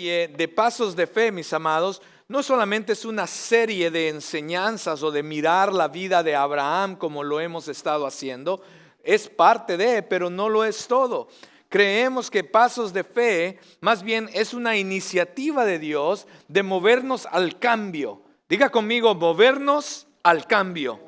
serie de pasos de fe, mis amados, no solamente es una serie de enseñanzas o de mirar la vida de Abraham como lo hemos estado haciendo, es parte de, pero no lo es todo. Creemos que pasos de fe más bien es una iniciativa de Dios de movernos al cambio. Diga conmigo, movernos al cambio.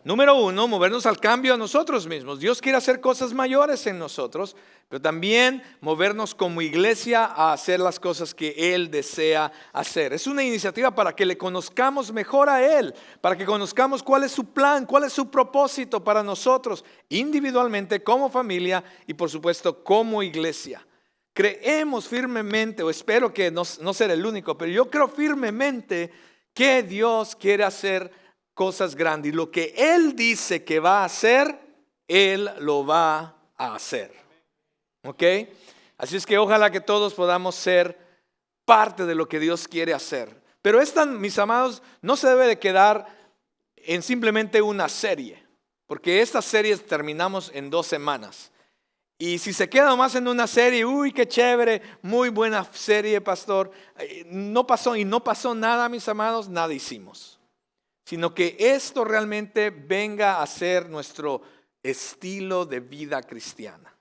Número uno, movernos al cambio a nosotros mismos. Dios quiere hacer cosas mayores en nosotros, pero también movernos como iglesia a hacer las cosas que Él desea hacer. Es una iniciativa para que le conozcamos mejor a Él, para que conozcamos cuál es su plan, cuál es su propósito para nosotros, individualmente, como familia y por supuesto como iglesia. Creemos firmemente, o espero que no ser el único, pero yo creo firmemente que Dios quiere hacer cosas grandes, y lo que Él dice que va a hacer, Él lo va a hacer. ¿Ok? Así es que ojalá que todos podamos ser parte de lo que Dios quiere hacer. Pero esta, mis amados, no se debe de quedar en simplemente una serie, porque estas series terminamos en 2 semanas. Y si se queda más en una serie, uy, qué chévere, muy buena serie, pastor. No pasó nada, mis amados, nada hicimos. Sino que esto realmente venga a ser nuestro estilo de vida cristiana.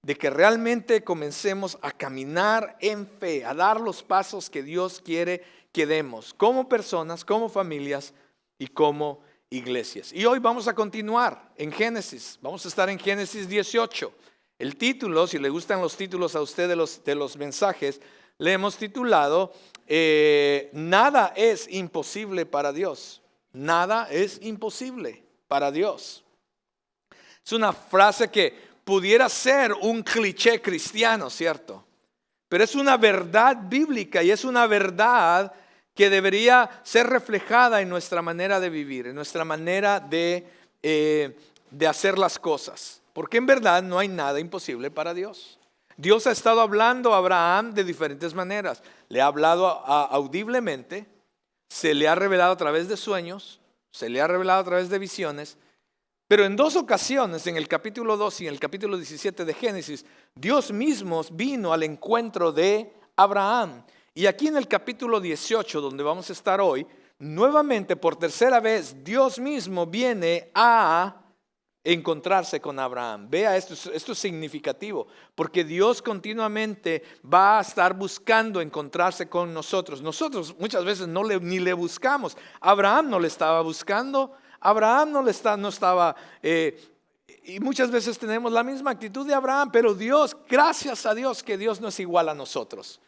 De que realmente comencemos a caminar en fe, a dar los pasos que Dios quiere que demos, como personas, como familias y como iglesias. Y hoy vamos a continuar en Génesis, vamos a estar en Génesis 18. El título, si le gustan los títulos a usted de los mensajes, le hemos titulado Nada es imposible para Dios. Nada es imposible para Dios. Es una frase que pudiera ser un cliché cristiano, ¿cierto? Pero es una verdad bíblica y es una verdad que debería ser reflejada en nuestra manera de vivir, en nuestra manera de hacer las cosas. Porque en verdad no hay nada imposible para Dios. Dios ha estado hablando a Abraham de diferentes maneras. Le ha hablado audiblemente. Se le ha revelado a través de sueños, se le ha revelado a través de visiones, pero en 2 ocasiones, en el capítulo 2 y en el capítulo 17 de Génesis, Dios mismo vino al encuentro de Abraham. Y aquí en el capítulo 18, donde vamos a estar hoy, nuevamente por tercera vez, Dios mismo viene a encontrarse con Abraham. Vea, esto es significativo, porque Dios continuamente va a estar buscando encontrarse con nosotros. Nosotros muchas veces ni le buscamos. Abraham no le estaba buscando, Abraham no estaba, y muchas veces tenemos la misma actitud de Abraham, pero Dios, gracias a Dios que Dios no es igual a nosotros.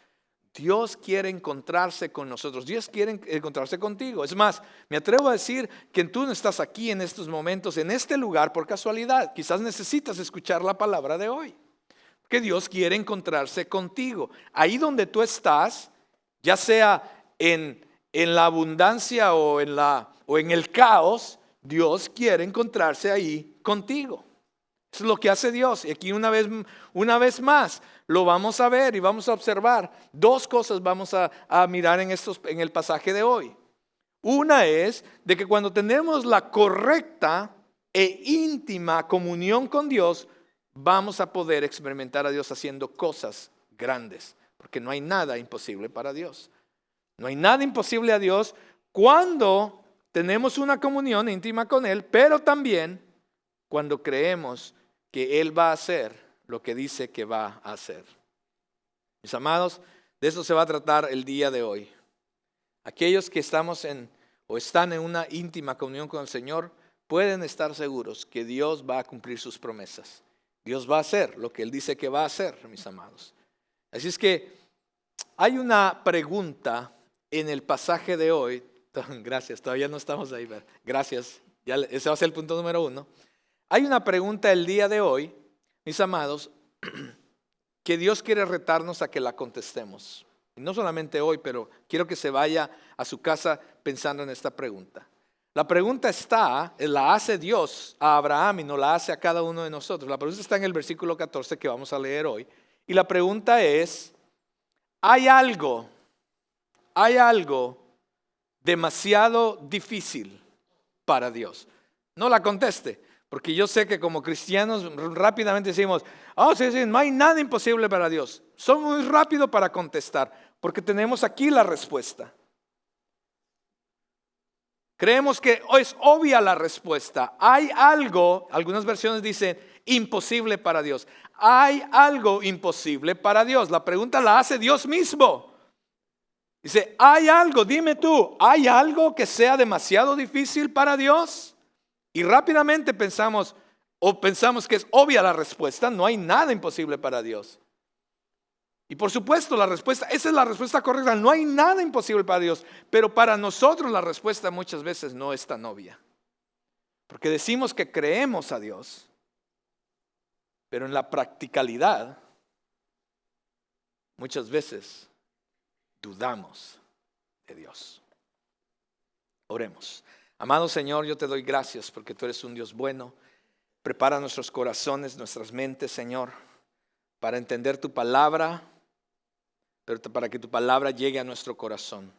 Dios quiere encontrarse con nosotros. Dios quiere encontrarse contigo. Es más, me atrevo a decir que tú no estás aquí en estos momentos, en este lugar por casualidad. Quizás necesitas escuchar la palabra de hoy. Que Dios quiere encontrarse contigo. Ahí donde tú estás, ya sea en la abundancia o en el caos, Dios quiere encontrarse ahí contigo. Eso es lo que hace Dios. Y aquí una vez más lo vamos a ver y vamos a observar. 2 cosas vamos a mirar en el pasaje de hoy. Una es de que cuando tenemos la correcta e íntima comunión con Dios, vamos a poder experimentar a Dios haciendo cosas grandes. Porque no hay nada imposible para Dios. No hay nada imposible a Dios cuando tenemos una comunión íntima con Él, pero también cuando creemos que Él va a hacer lo que dice que va a hacer. Mis amados, de eso se va a tratar el día de hoy. Aquellos que están en una íntima comunión con el Señor pueden estar seguros que Dios va a cumplir sus promesas. Dios va a hacer lo que Él dice que va a hacer, mis amados. Así es que hay una pregunta en el pasaje de hoy. Gracias, todavía no estamos ahí. Gracias, ese va a ser el punto número 1. Hay una pregunta el día de hoy, mis amados, que Dios quiere retarnos a que la contestemos. Y no solamente hoy, pero quiero que se vaya a su casa pensando en esta pregunta. La pregunta la hace Dios a Abraham y no la hace a cada uno de nosotros. La pregunta está en el versículo 14 que vamos a leer hoy. Y la pregunta es, ¿hay algo demasiado difícil para Dios? No la conteste. Porque yo sé que como cristianos rápidamente decimos, oh, sí, sí, no hay nada imposible para Dios. Somos muy rápidos para contestar, porque tenemos aquí la respuesta. Creemos que es obvia la respuesta. Hay algo, algunas versiones dicen, imposible para Dios. Hay algo imposible para Dios. La pregunta la hace Dios mismo. Dice, hay algo, dime tú, ¿hay algo que sea demasiado difícil para Dios? Y rápidamente pensamos que es obvia la respuesta, no hay nada imposible para Dios. Y por supuesto la respuesta, esa es la respuesta correcta, no hay nada imposible para Dios. Pero para nosotros la respuesta muchas veces no es tan obvia. Porque decimos que creemos a Dios, pero en la practicalidad muchas veces dudamos de Dios. Oremos. Amado Señor, yo te doy gracias porque tú eres un Dios bueno. Prepara nuestros corazones, nuestras mentes, Señor, para entender tu palabra, pero para que tu palabra llegue a nuestro corazón.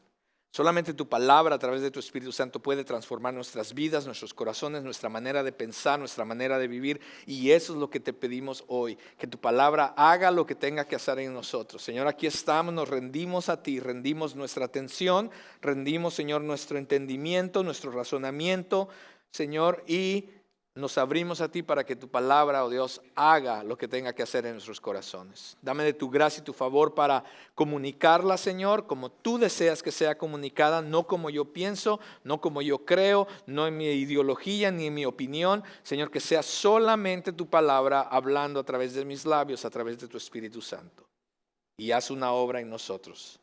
Solamente tu palabra a través de tu Espíritu Santo puede transformar nuestras vidas, nuestros corazones, nuestra manera de pensar, nuestra manera de vivir. Y eso es lo que te pedimos hoy, que tu palabra haga lo que tenga que hacer en nosotros. Señor, aquí estamos, nos rendimos a ti, rendimos nuestra atención, rendimos, Señor, nuestro entendimiento, nuestro razonamiento, Señor, y nos abrimos a ti para que tu palabra, oh Dios, haga lo que tenga que hacer en nuestros corazones. Dame de tu gracia y tu favor para comunicarla, Señor, como tú deseas que sea comunicada, no como yo pienso, no como yo creo, no en mi ideología ni en mi opinión. Señor, que sea solamente tu palabra hablando a través de mis labios, a través de tu Espíritu Santo. Y haz una obra en nosotros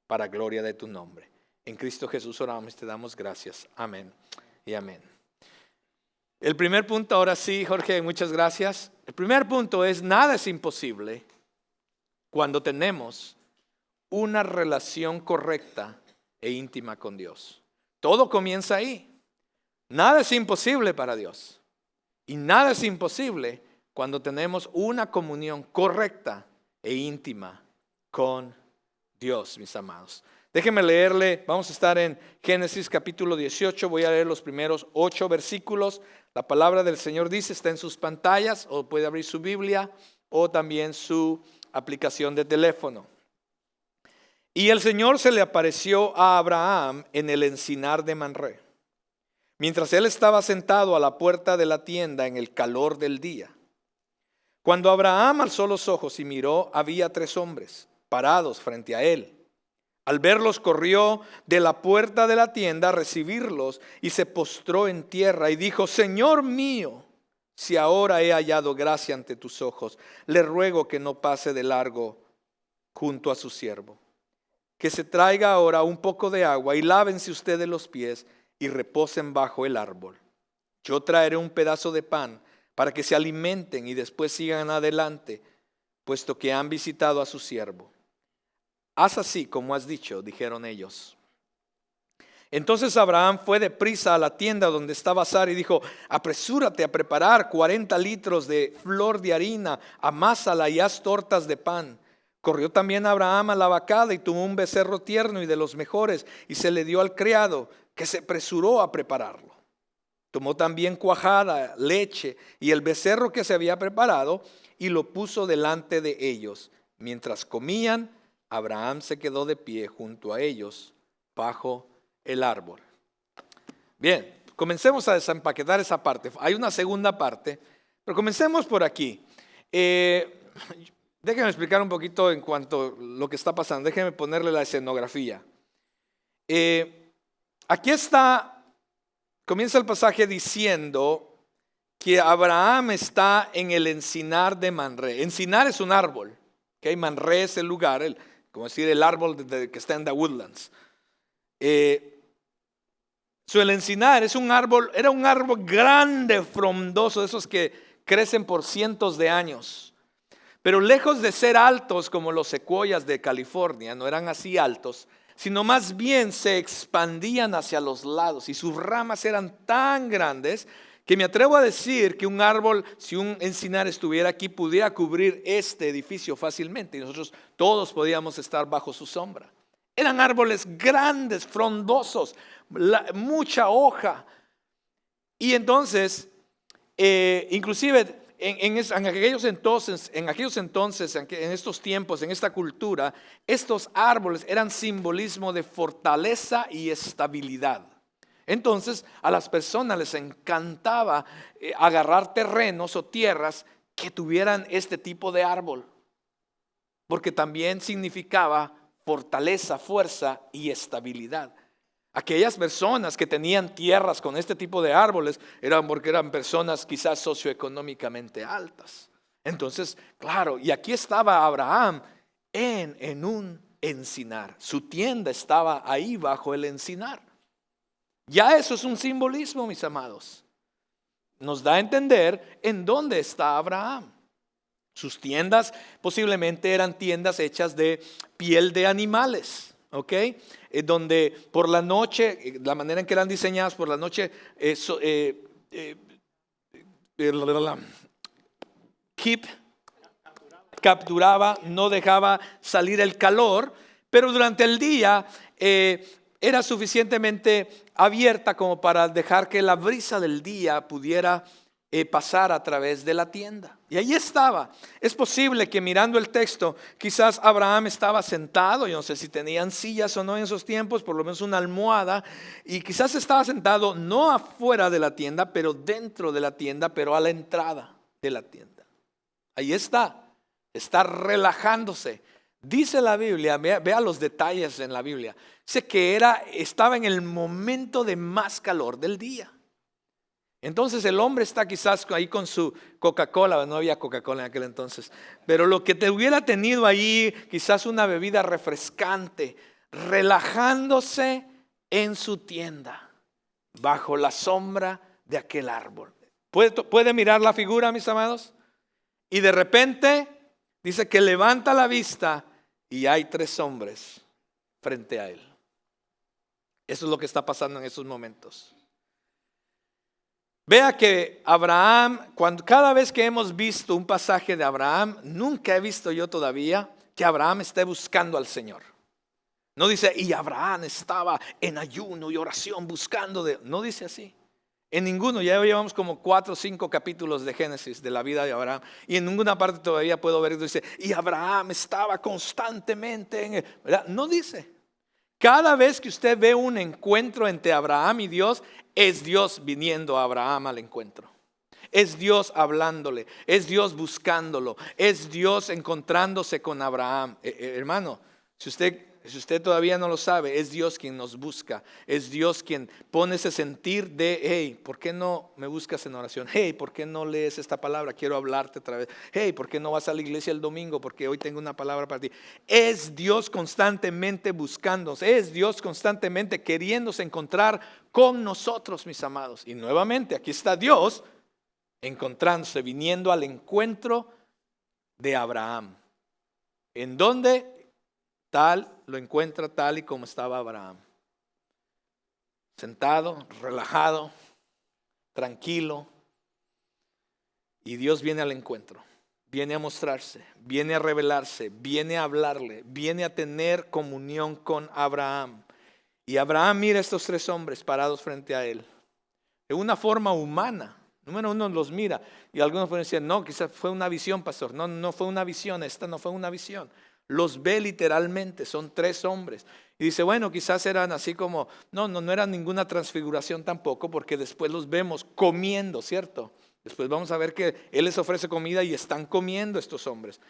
para gloria de tu nombre. En Cristo Jesús oramos y te damos gracias. Amén y amén. El primer punto, ahora sí, Jorge, muchas gracias. El primer punto es, nada es imposible cuando tenemos una relación correcta e íntima con Dios. Todo comienza ahí. Nada es imposible para Dios. Y nada es imposible cuando tenemos una comunión correcta e íntima con Dios, mis amados. Déjenme leerle, vamos a estar en Génesis capítulo 18, voy a leer los primeros 8 versículos. La palabra del Señor dice, está en sus pantallas, o puede abrir su Biblia, o también su aplicación de teléfono. Y el Señor se le apareció a Abraham en el encinar de Mamre, mientras él estaba sentado a la puerta de la tienda en el calor del día. Cuando Abraham alzó los ojos y miró, había 3 hombres parados frente a él. Al verlos, corrió de la puerta de la tienda a recibirlos y se postró en tierra y dijo, Señor mío, si ahora he hallado gracia ante tus ojos, le ruego que no pase de largo junto a su siervo. Que se traiga ahora un poco de agua y lávense ustedes los pies y reposen bajo el árbol. Yo traeré un pedazo de pan para que se alimenten y después sigan adelante, puesto que han visitado a su siervo. Haz así como has dicho, dijeron ellos. Entonces Abraham fue deprisa a la tienda donde estaba Sara y dijo, apresúrate a preparar 40 litros de flor de harina, amásala y haz tortas de pan. Corrió también Abraham a la vacada y tomó un becerro tierno y de los mejores y se le dio al criado, que se apresuró a prepararlo. Tomó también cuajada, leche y el becerro que se había preparado y lo puso delante de ellos. Mientras comían, Abraham se quedó de pie junto a ellos bajo el árbol. Bien, comencemos a desempaquetar esa parte. Hay una segunda parte, pero comencemos por aquí. Déjenme explicar un poquito en cuanto a lo que está pasando. Déjenme ponerle la escenografía. Aquí está, comienza el pasaje diciendo que Abraham está en el encinar de Mamre. Encinar es un árbol, que Mamre es el lugar, como decir el árbol que está en The Woodlands. El encinar es un árbol, era un árbol grande, frondoso, esos que crecen por cientos de años. Pero lejos de ser altos como los secuoyas de California, no eran así altos, sino más bien se expandían hacia los lados y sus ramas eran tan grandes que me atrevo a decir que un árbol, si un encinar estuviera aquí, pudiera cubrir este edificio fácilmente y nosotros todos podíamos estar bajo su sombra. Eran árboles grandes, frondosos, mucha hoja. Y entonces inclusive en aquellos entonces, en estos tiempos, en esta cultura, estos árboles eran simbolismo de fortaleza y estabilidad. Entonces a las personas les encantaba agarrar terrenos o tierras que tuvieran este tipo de árbol, porque también significaba fortaleza, fuerza y estabilidad. Aquellas personas que tenían tierras con este tipo de árboles eran porque eran personas quizás socioeconómicamente altas. Entonces, claro, y aquí estaba Abraham en un encinar. Su tienda estaba ahí bajo el encinar. Ya eso es un simbolismo, mis amados. Nos da a entender en dónde está Abraham. Sus tiendas posiblemente eran tiendas hechas de piel de animales, ¿ok? Donde por la noche, la manera en que eran diseñadas, por la noche, capturaba, no dejaba salir el calor, pero durante el día era suficientemente abierta como para dejar que la brisa del día pudiera pasar a través de la tienda. Y ahí estaba. Es posible que mirando el texto, quizás Abraham estaba sentado, yo no sé si tenían sillas o no en esos tiempos, por lo menos una almohada, y quizás estaba sentado no afuera de la tienda, pero dentro de la tienda, pero a la entrada de la tienda. Ahí está relajándose. Dice la Biblia, vea los detalles en la Biblia, dice que estaba en el momento de más calor del día. Entonces el hombre está quizás ahí con su Coca-Cola, no había Coca-Cola en aquel entonces, pero lo que te hubiera tenido ahí, quizás una bebida refrescante, relajándose en su tienda, bajo la sombra de aquel árbol. ¿Puede mirar la figura, mis amados? Y de repente dice que levanta la vista y hay 3 hombres frente a él. Eso es lo que está pasando en esos momentos. Vea que Abraham, cada vez que hemos visto un pasaje de Abraham, nunca he visto yo todavía que Abraham esté buscando al Señor. No dice, y Abraham estaba en ayuno y oración buscando no dice así. En ninguno, ya llevamos como 4 o 5 capítulos de Génesis de la vida de Abraham. Y en ninguna parte todavía puedo ver, dice, y Abraham estaba constantemente ¿verdad? No dice. Cada vez que usted ve un encuentro entre Abraham y Dios, es Dios viniendo a Abraham al encuentro. Es Dios hablándole, es Dios buscándolo, es Dios encontrándose con Abraham. Hermano, si usted todavía no lo sabe, es Dios quien nos busca. Es Dios quien pone ese sentir de, hey, ¿por qué no me buscas en oración? Hey, ¿por qué no lees esta palabra? Quiero hablarte otra vez. Hey, ¿por qué no vas a la iglesia el domingo? Porque hoy tengo una palabra para ti. Es Dios constantemente buscándonos. Es Dios constantemente queriéndose encontrar con nosotros, mis amados. Y nuevamente, aquí está Dios encontrándose, viniendo al encuentro de Abraham. ¿En dónde? Lo encuentra tal y como estaba Abraham. Sentado, relajado, tranquilo. Y Dios viene al encuentro. Viene a mostrarse, viene a revelarse, viene a hablarle, viene a tener comunión con Abraham. Y Abraham mira a estos 3 hombres parados frente a él. De una forma humana. Número 1 los mira. Y algunos pueden decir, no, quizás fue una visión, pastor. No, no fue una visión, esta no fue una visión. Los ve literalmente, son 3 hombres. Y dice, bueno, quizás eran así como, no era ninguna transfiguración tampoco, porque después los vemos comiendo, ¿cierto? Después vamos a ver que Él les ofrece comida y están comiendo estos hombres.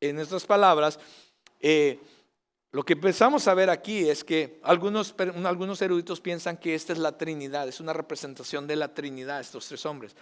En estas palabras, lo que empezamos a ver aquí es que algunos eruditos piensan que esta es la Trinidad, es una representación de la Trinidad, estos 3 hombres.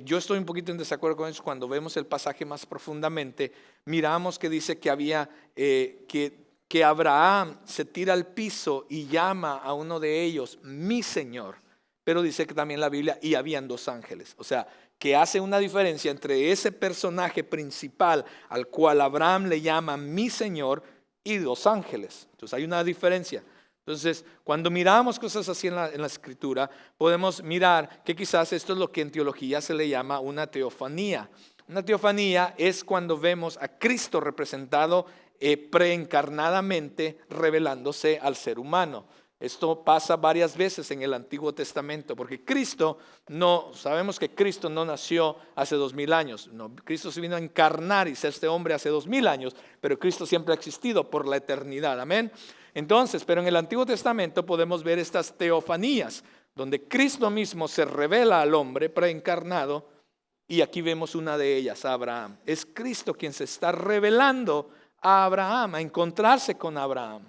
Yo estoy un poquito en desacuerdo con eso. Cuando vemos el pasaje más profundamente, miramos que dice que había que Abraham se tira al piso y llama a uno de ellos mi Señor, pero dice que también la Biblia y habían 2 ángeles, o sea que hace una diferencia entre ese personaje principal al cual Abraham le llama mi Señor y 2 ángeles. Entonces hay una diferencia. Entonces, cuando miramos cosas así en la escritura, podemos mirar que quizás esto es lo que en teología se le llama una teofanía. Una teofanía es cuando vemos a Cristo representado preencarnadamente revelándose al ser humano. Esto pasa varias veces en el Antiguo Testamento, porque sabemos que Cristo no nació hace 2000 años. No, Cristo se vino a encarnar y ser este hombre hace 2000 años, pero Cristo siempre ha existido por la eternidad. Amén. Entonces, pero en el Antiguo Testamento podemos ver estas teofanías, donde Cristo mismo se revela al hombre preencarnado, y aquí vemos una de ellas, a Abraham. Es Cristo quien se está revelando a Abraham, a encontrarse con Abraham.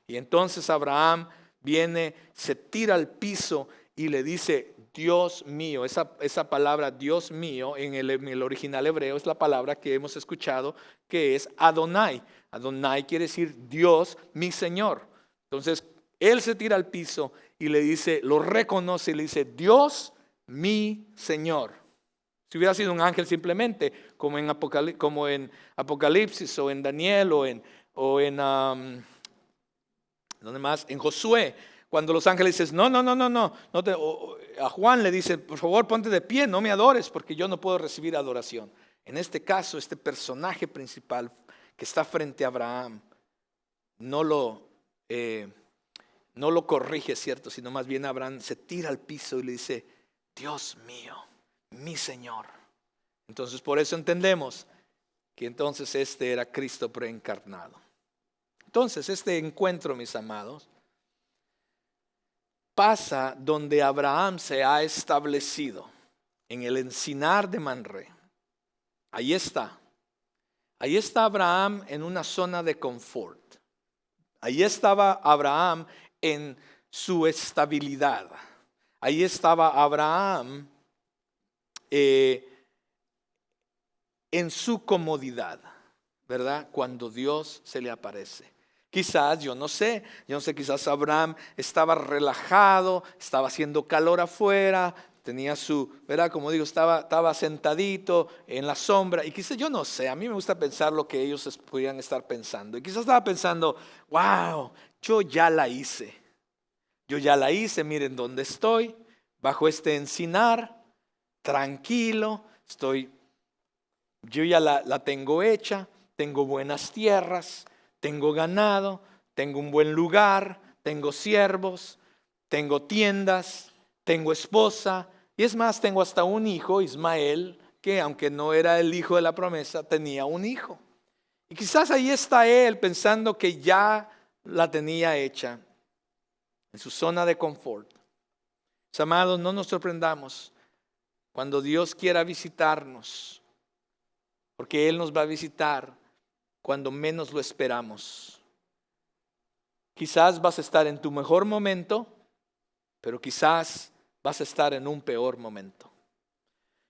Y entonces Abraham viene, se tira al piso y le dice, Dios mío. Esa palabra Dios mío en el original hebreo es la palabra que hemos escuchado, que es Adonai. Adonai quiere decir Dios, mi Señor. Entonces él se tira al piso y le dice, lo reconoce y le dice, Dios, mi Señor. Si hubiera sido un ángel simplemente, como en Apocalipsis o en Daniel ¿dónde más? En Josué, cuando los ángeles dicen, a Juan le dice, por favor ponte de pie, no me adores porque yo no puedo recibir adoración. En este caso, este personaje principal que está frente a Abraham, no lo corrige, ¿cierto? Sino más bien Abraham se tira al piso y le dice, Dios mío, mi Señor. Entonces por eso entendemos que entonces este era Cristo preencarnado. Entonces este encuentro, mis amados, pasa donde Abraham se ha establecido, en el encinar de Mamre. Ahí está Abraham en una zona de confort. Ahí estaba Abraham en su estabilidad. Ahí estaba Abraham en su comodidad, ¿verdad? Cuando Dios se le aparece. Quizás, yo no sé, quizás Abraham estaba relajado, estaba haciendo calor afuera, tenía ¿verdad? Como digo, estaba sentadito en la sombra. Y quizás, yo no sé, a mí me gusta pensar lo que ellos podían estar pensando. Y quizás estaba pensando, wow, yo ya la hice, miren dónde estoy, bajo este encinar, tranquilo, yo ya la tengo hecha, tengo buenas tierras, tengo ganado, tengo un buen lugar, tengo siervos, tengo tiendas, tengo esposa, y es más, tengo hasta un hijo, Ismael, que aunque no era el hijo de la promesa, tenía un hijo. Y quizás ahí está él pensando que ya la tenía hecha, en su zona de confort. Mis amados, no nos sorprendamos cuando Dios quiera visitarnos, porque Él nos va a visitar cuando menos lo esperamos. Quizás vas a estar en tu mejor momento, pero quizás vas a estar en un peor momento.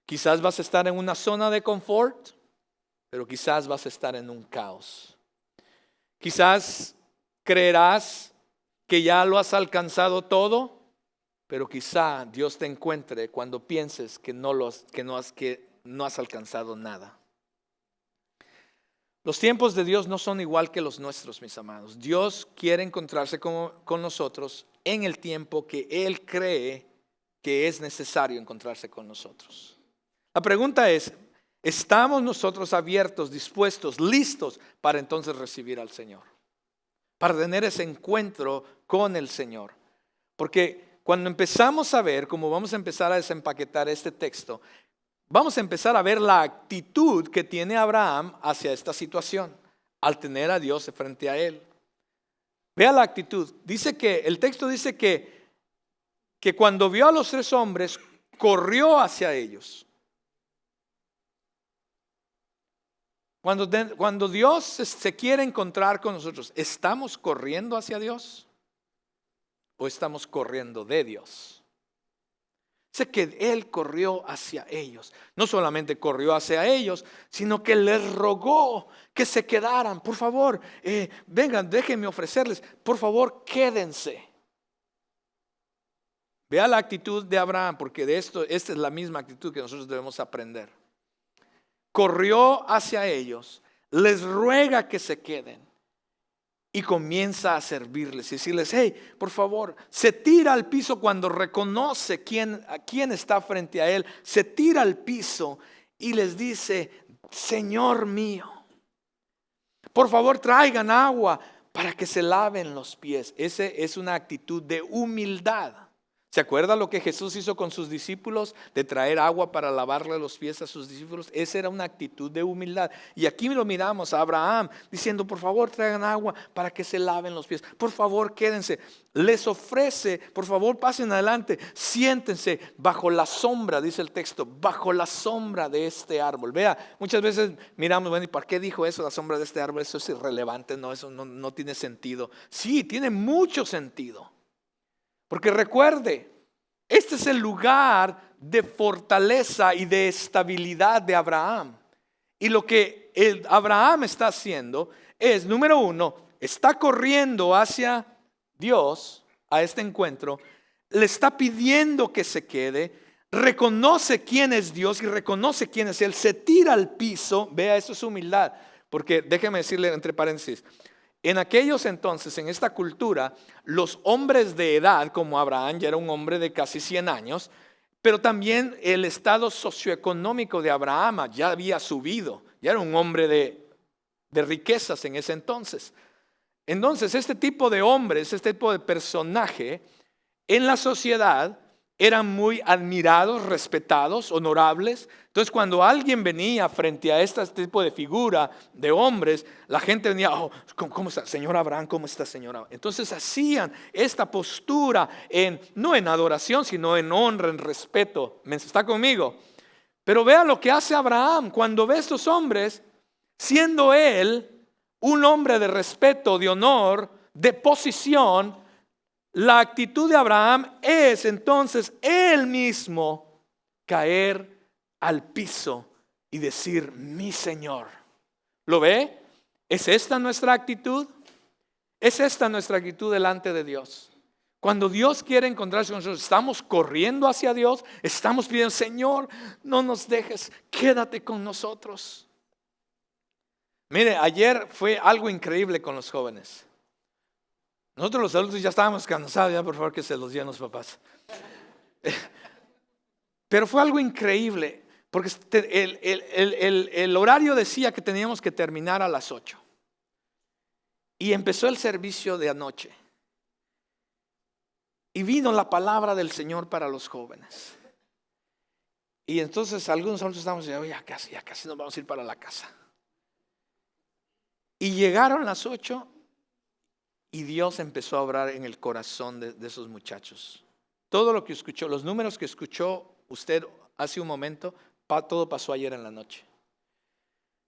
Quizás vas a estar en una zona de confort, pero quizás vas a estar en un caos. Quizás creerás que ya lo has alcanzado todo, pero quizá Dios te encuentre cuando pienses que no has alcanzado nada. Los tiempos de Dios no son igual que los nuestros, mis amados. Dios quiere encontrarse con nosotros en el tiempo que Él cree que es necesario encontrarse con nosotros. La pregunta es, ¿estamos nosotros abiertos, dispuestos, listos para entonces recibir al Señor? Para tener ese encuentro con el Señor. Porque cuando empezamos a ver, como vamos a empezar a desempaquetar este texto, vamos a empezar a ver la actitud que tiene Abraham hacia esta situación, al tener a Dios frente a él. Vea la actitud. El texto dice que cuando vio a los 3 hombres, corrió hacia ellos. Cuando Dios se quiere encontrar con nosotros, ¿estamos corriendo hacia Dios o estamos corriendo de Dios? Sé que Él corrió hacia ellos. No solamente corrió hacia ellos, sino que les rogó que se quedaran. Por favor, vengan, déjenme ofrecerles. Por favor, quédense. Vea la actitud de Abraham, porque esta es la misma actitud que nosotros debemos aprender. Corrió hacia ellos, les ruega que se queden y comienza a servirles y decirles, hey, por favor, se tira al piso cuando reconoce a quién está frente a él, se tira al piso y les dice, Señor mío, por favor traigan agua para que se laven los pies. Esa es una actitud de humildad. ¿Se acuerda lo que Jesús hizo con sus discípulos? De traer agua para lavarle los pies a sus discípulos. Esa era una actitud de humildad. Y aquí lo miramos a Abraham diciendo, por favor traigan agua para que se laven los pies. Por favor quédense. Les ofrece, por favor pasen adelante. Siéntense bajo la sombra, dice el texto, bajo la sombra de este árbol. Vea, muchas veces miramos, bueno, ¿y por qué dijo eso, la sombra de este árbol? Eso es irrelevante, no, eso no tiene sentido. Sí, tiene mucho sentido. Porque recuerde, este es el lugar de fortaleza y de estabilidad de Abraham. Y lo que Abraham está haciendo es, número uno, está corriendo hacia Dios a este encuentro, le está pidiendo que se quede, reconoce quién es Dios y reconoce quién es Él, se tira al piso. Vea, eso es humildad. Porque déjeme decirle entre paréntesis, en aquellos entonces, en esta cultura, los hombres de edad, como Abraham, ya era un hombre de casi 100 años, pero también el estado socioeconómico de Abraham ya había subido, ya era un hombre de riquezas en ese entonces. Entonces, este tipo de hombres, este tipo de personaje en la sociedad eran muy admirados, respetados, honorables. Entonces cuando alguien venía frente a este tipo de figura de hombres, la gente venía, oh, ¿cómo está? Señor Abraham, ¿cómo está, señora? Entonces hacían esta postura no en adoración, sino en honra, en respeto. ¿Está conmigo? Pero vea lo que hace Abraham cuando ve a estos hombres, siendo él un hombre de respeto, de honor, de posición. La actitud de Abraham es entonces él mismo caer al piso y decir, mi Señor. ¿Lo ve? ¿Es esta nuestra actitud? ¿Es esta nuestra actitud delante de Dios? Cuando Dios quiere encontrarse con nosotros, estamos corriendo hacia Dios, estamos pidiendo, Señor, no nos dejes, quédate con nosotros. Mire, ayer fue algo increíble con los jóvenes. Nosotros los adultos ya estábamos cansados, ya por favor que se los digan los papás. Pero fue algo increíble, porque el horario decía que teníamos que terminar a las 8. Y empezó el servicio de anoche. Y vino la palabra del Señor para los jóvenes. Y entonces algunos adultos estábamos diciendo, ya casi nos vamos a ir para la casa. Y llegaron las 8. Y Dios empezó a obrar en el corazón de esos muchachos. Todo lo que escuchó, los números que escuchó usted hace un momento, todo pasó ayer en la noche.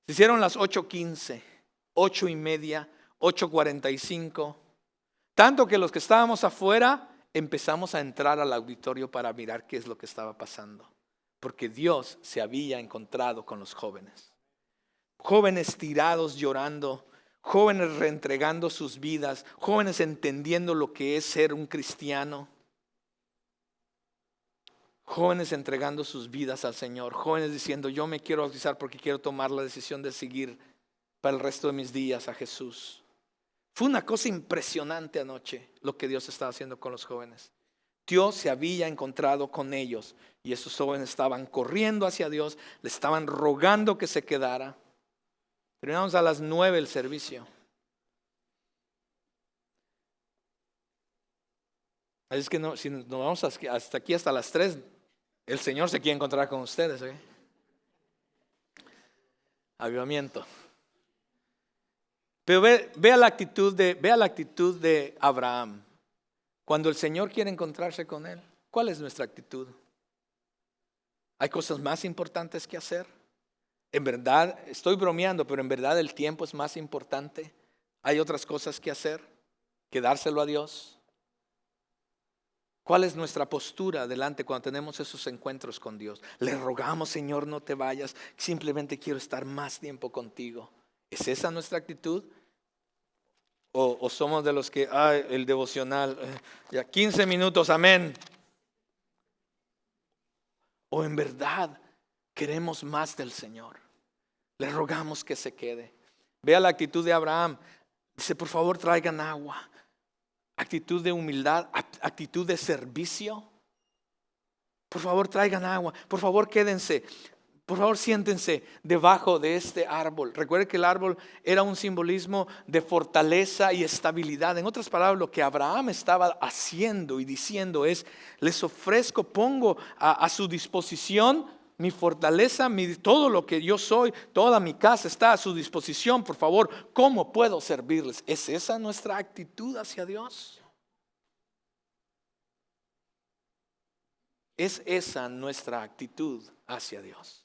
Se hicieron las 8:15, 8:30, 8:45. Tanto que los que estábamos afuera empezamos a entrar al auditorio para mirar qué es lo que estaba pasando. Porque Dios se había encontrado con los jóvenes. Jóvenes tirados llorando. Jóvenes reentregando sus vidas, jóvenes entendiendo lo que es ser un cristiano, jóvenes entregando sus vidas al Señor, jóvenes diciendo, yo me quiero bautizar porque quiero tomar la decisión de seguir para el resto de mis días a Jesús. Fue una cosa impresionante anoche lo que Dios estaba haciendo con los jóvenes. Dios se había encontrado con ellos y esos jóvenes estaban corriendo hacia Dios, le estaban rogando que se quedara. Terminamos a las 9 el servicio. Así es que si nos vamos hasta aquí, hasta las 3, el Señor se quiere encontrar con ustedes. ¿Eh? Avivamiento. Pero vea la actitud de Abraham. Cuando el Señor quiere encontrarse con él, ¿cuál es nuestra actitud? ¿Hay cosas más importantes que hacer? En verdad, estoy bromeando, pero en verdad el tiempo es más importante. Hay otras cosas que hacer que dárselo a Dios. ¿Cuál es nuestra postura delante cuando tenemos esos encuentros con Dios? Le rogamos, Señor, no te vayas, simplemente quiero estar más tiempo contigo. ¿Es esa nuestra actitud? ¿O somos de los que, el devocional, ya 15 minutos, amén? ¿O en verdad queremos más del Señor? Le rogamos que se quede. Vea la actitud de Abraham. Dice, por favor, traigan agua. Actitud de humildad, actitud de servicio. Por favor, traigan agua. Por favor, quédense. Por favor, siéntense debajo de este árbol. Recuerde que el árbol era un simbolismo de fortaleza y estabilidad. En otras palabras, lo que Abraham estaba haciendo y diciendo es: les ofrezco, pongo a su disposición mi fortaleza, todo lo que yo soy, toda mi casa está a su disposición. Por favor, ¿cómo puedo servirles? ¿Es esa nuestra actitud hacia Dios? ¿Es esa nuestra actitud hacia Dios?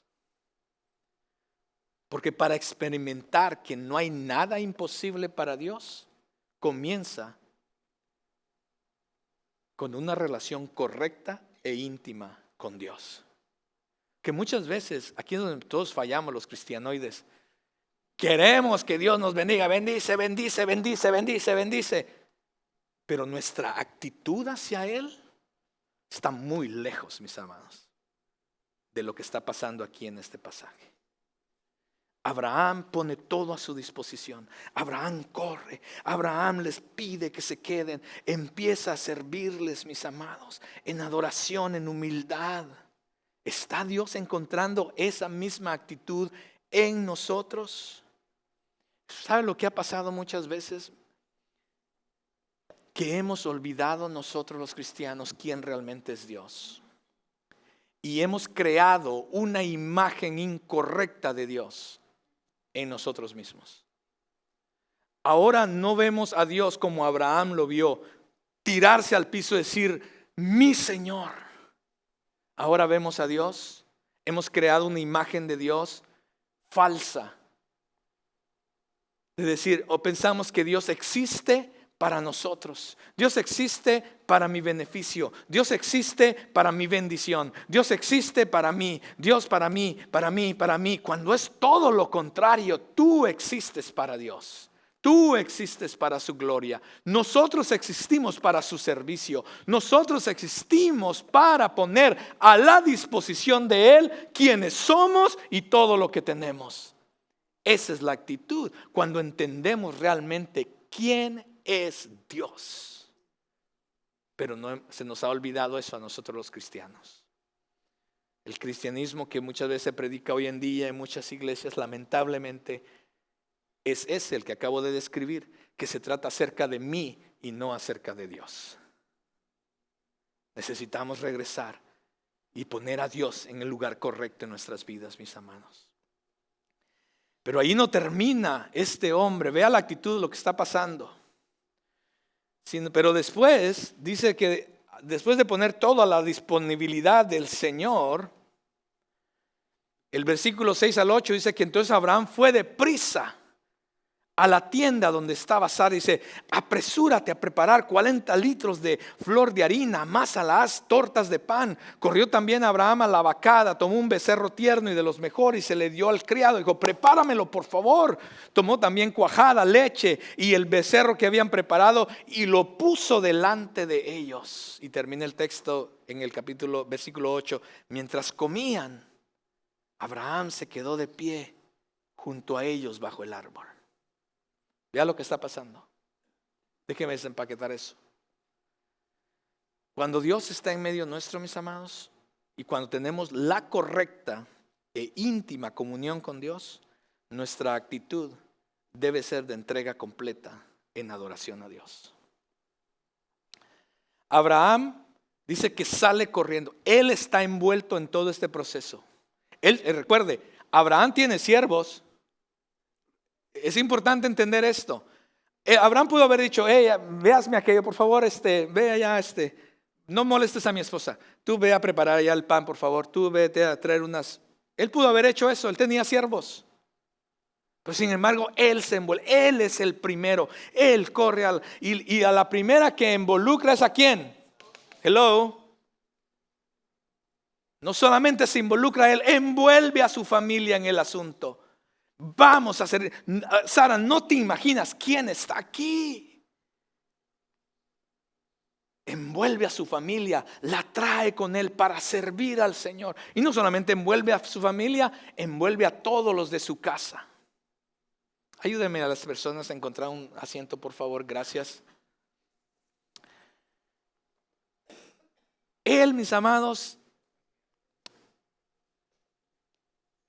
Porque para experimentar que no hay nada imposible para Dios, comienza con una relación correcta e íntima con Dios. Que muchas veces, aquí es donde todos fallamos los cristianoides, queremos que Dios nos bendiga, bendice, bendice, bendice, bendice, bendice. Pero nuestra actitud hacia Él está muy lejos, mis amados, de lo que está pasando aquí en este pasaje. Abraham pone todo a su disposición. Abraham corre. Abraham les pide que se queden. Empieza a servirles, mis amados, en adoración, en humildad. ¿Está Dios encontrando esa misma actitud en nosotros? ¿Sabe lo que ha pasado muchas veces? Que hemos olvidado nosotros los cristianos quién realmente es Dios. Y hemos creado una imagen incorrecta de Dios en nosotros mismos. Ahora no vemos a Dios como Abraham lo vio, tirarse al piso y decir: mi Señor. Ahora vemos a Dios, hemos creado una imagen de Dios falsa. De decir, o pensamos que Dios existe para nosotros. Dios existe para mi beneficio. Dios existe para mi bendición. Dios existe para mí. Dios para mí, para mí, para mí. Cuando es todo lo contrario, tú existes para Dios. Tú existes para su gloria. Nosotros existimos para su servicio. Nosotros existimos para poner a la disposición de Él quienes somos y todo lo que tenemos. Esa es la actitud cuando entendemos realmente quién es Dios. Pero no se nos ha olvidado eso a nosotros los cristianos. El cristianismo que muchas veces se predica hoy en día en muchas iglesias, lamentablemente, es ese el que acabo de describir, que se trata acerca de mí y no acerca de Dios. Necesitamos regresar y poner a Dios en el lugar correcto en nuestras vidas, mis amados. Pero ahí no termina este hombre. Vea la actitud de lo que está pasando. Pero después dice que después de poner todo a la disponibilidad del Señor, el versículo 6 al 8 dice que entonces Abraham fue deprisa a la tienda donde estaba Sara. Dice: apresúrate a preparar 40 litros de flor de harina, más a las tortas de pan. Corrió también Abraham a la vacada, tomó un becerro tierno y de los mejores y se le dio al criado. Dijo: prepáramelo por favor. Tomó también cuajada, leche y el becerro que habían preparado y lo puso delante de ellos. Y termina el texto en el versículo 8. Mientras comían, Abraham se quedó de pie junto a ellos bajo el árbol. Vea lo que está pasando. Déjeme desempaquetar eso. Cuando Dios está en medio nuestro, mis amados, y cuando tenemos la correcta e íntima comunión con Dios, nuestra actitud debe ser de entrega completa en adoración a Dios. Abraham dice que sale corriendo. Él está envuelto en todo este proceso. Recuerde, Abraham tiene siervos. Es importante entender esto. Abraham pudo haber dicho: véasme aquello, por favor, ve allá, no molestes a mi esposa. Tú ve a preparar allá el pan, por favor. Tú vete a traer unas. Él pudo haber hecho eso, él tenía siervos. Pero sin embargo, él se envuelve. Él es el primero. Él corre y a la primera que involucra es ¿a quién? Hello. No solamente se involucra a él, envuelve a su familia en el asunto. Vamos a hacer. Sara, no te imaginas quién está aquí. Envuelve a su familia, la trae con él para servir al Señor. Y no solamente envuelve a su familia, envuelve a todos los de su casa. Ayúdenme a las personas a encontrar un asiento, por favor, gracias. Él, mis amados,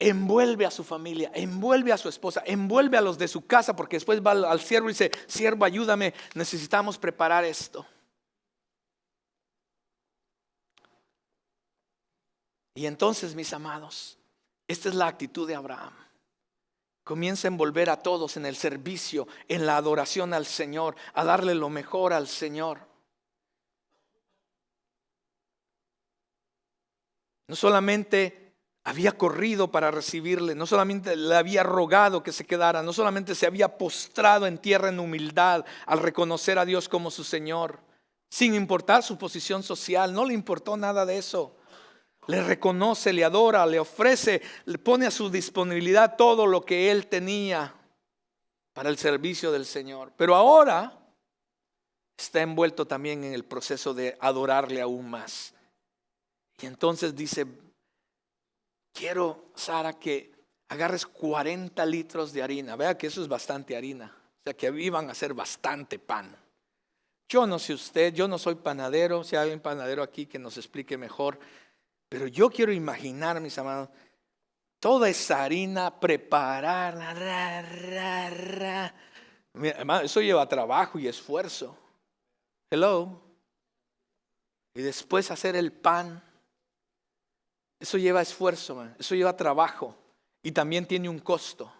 envuelve a su familia, envuelve a su esposa, envuelve a los de su casa, porque después va al siervo y dice, siervo, ayúdame, necesitamos preparar esto. Y entonces, mis amados, esta es la actitud de Abraham. Comienza a envolver a todos en el servicio, en la adoración al Señor, a darle lo mejor al Señor. No solamente había corrido para recibirle, no solamente le había rogado que se quedara, no solamente se había postrado en tierra en humildad al reconocer a Dios como su Señor, sin importar su posición social, no le importó nada de eso. Le reconoce, le adora, le ofrece, le pone a su disponibilidad todo lo que él tenía para el servicio del Señor. Pero ahora está envuelto también en el proceso de adorarle aún más. Y entonces dice, quiero, Sara, que agarres 40 litros de harina. Vea que eso es bastante harina. O sea que iban a hacer bastante pan. Yo no sé usted, yo no soy panadero. Si hay alguien panadero aquí que nos explique mejor. Pero yo quiero imaginar, mis amados, toda esa harina, prepararla. Mira, hermano, eso lleva trabajo y esfuerzo. Hello. Y después hacer el pan. Eso lleva esfuerzo, man. Eso lleva trabajo y también tiene un costo.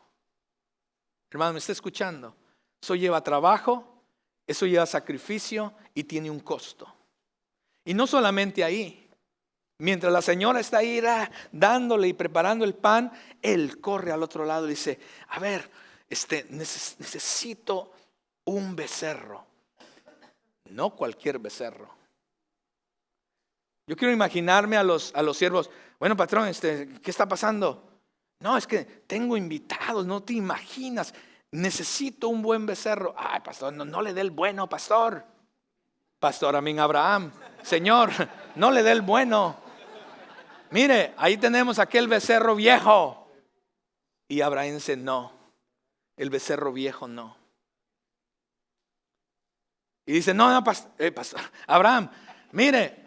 Hermano, ¿me está escuchando? Eso lleva trabajo, eso lleva sacrificio y tiene un costo. Y no solamente ahí. Mientras la señora está ahí dándole y preparando el pan, él corre al otro lado y dice, a ver, necesito un becerro. No cualquier becerro. Yo quiero imaginarme a los siervos. Bueno, patrón, ¿qué está pasando? No, es que tengo invitados, no te imaginas. Necesito un buen becerro. Ay, pastor, no le dé el bueno, pastor. Pastor, amén, Abraham. Señor, no le dé el bueno. Mire, ahí tenemos aquel becerro viejo. Y Abraham dice, no, el becerro viejo no. Y dice, no, pastor, Abraham, mire,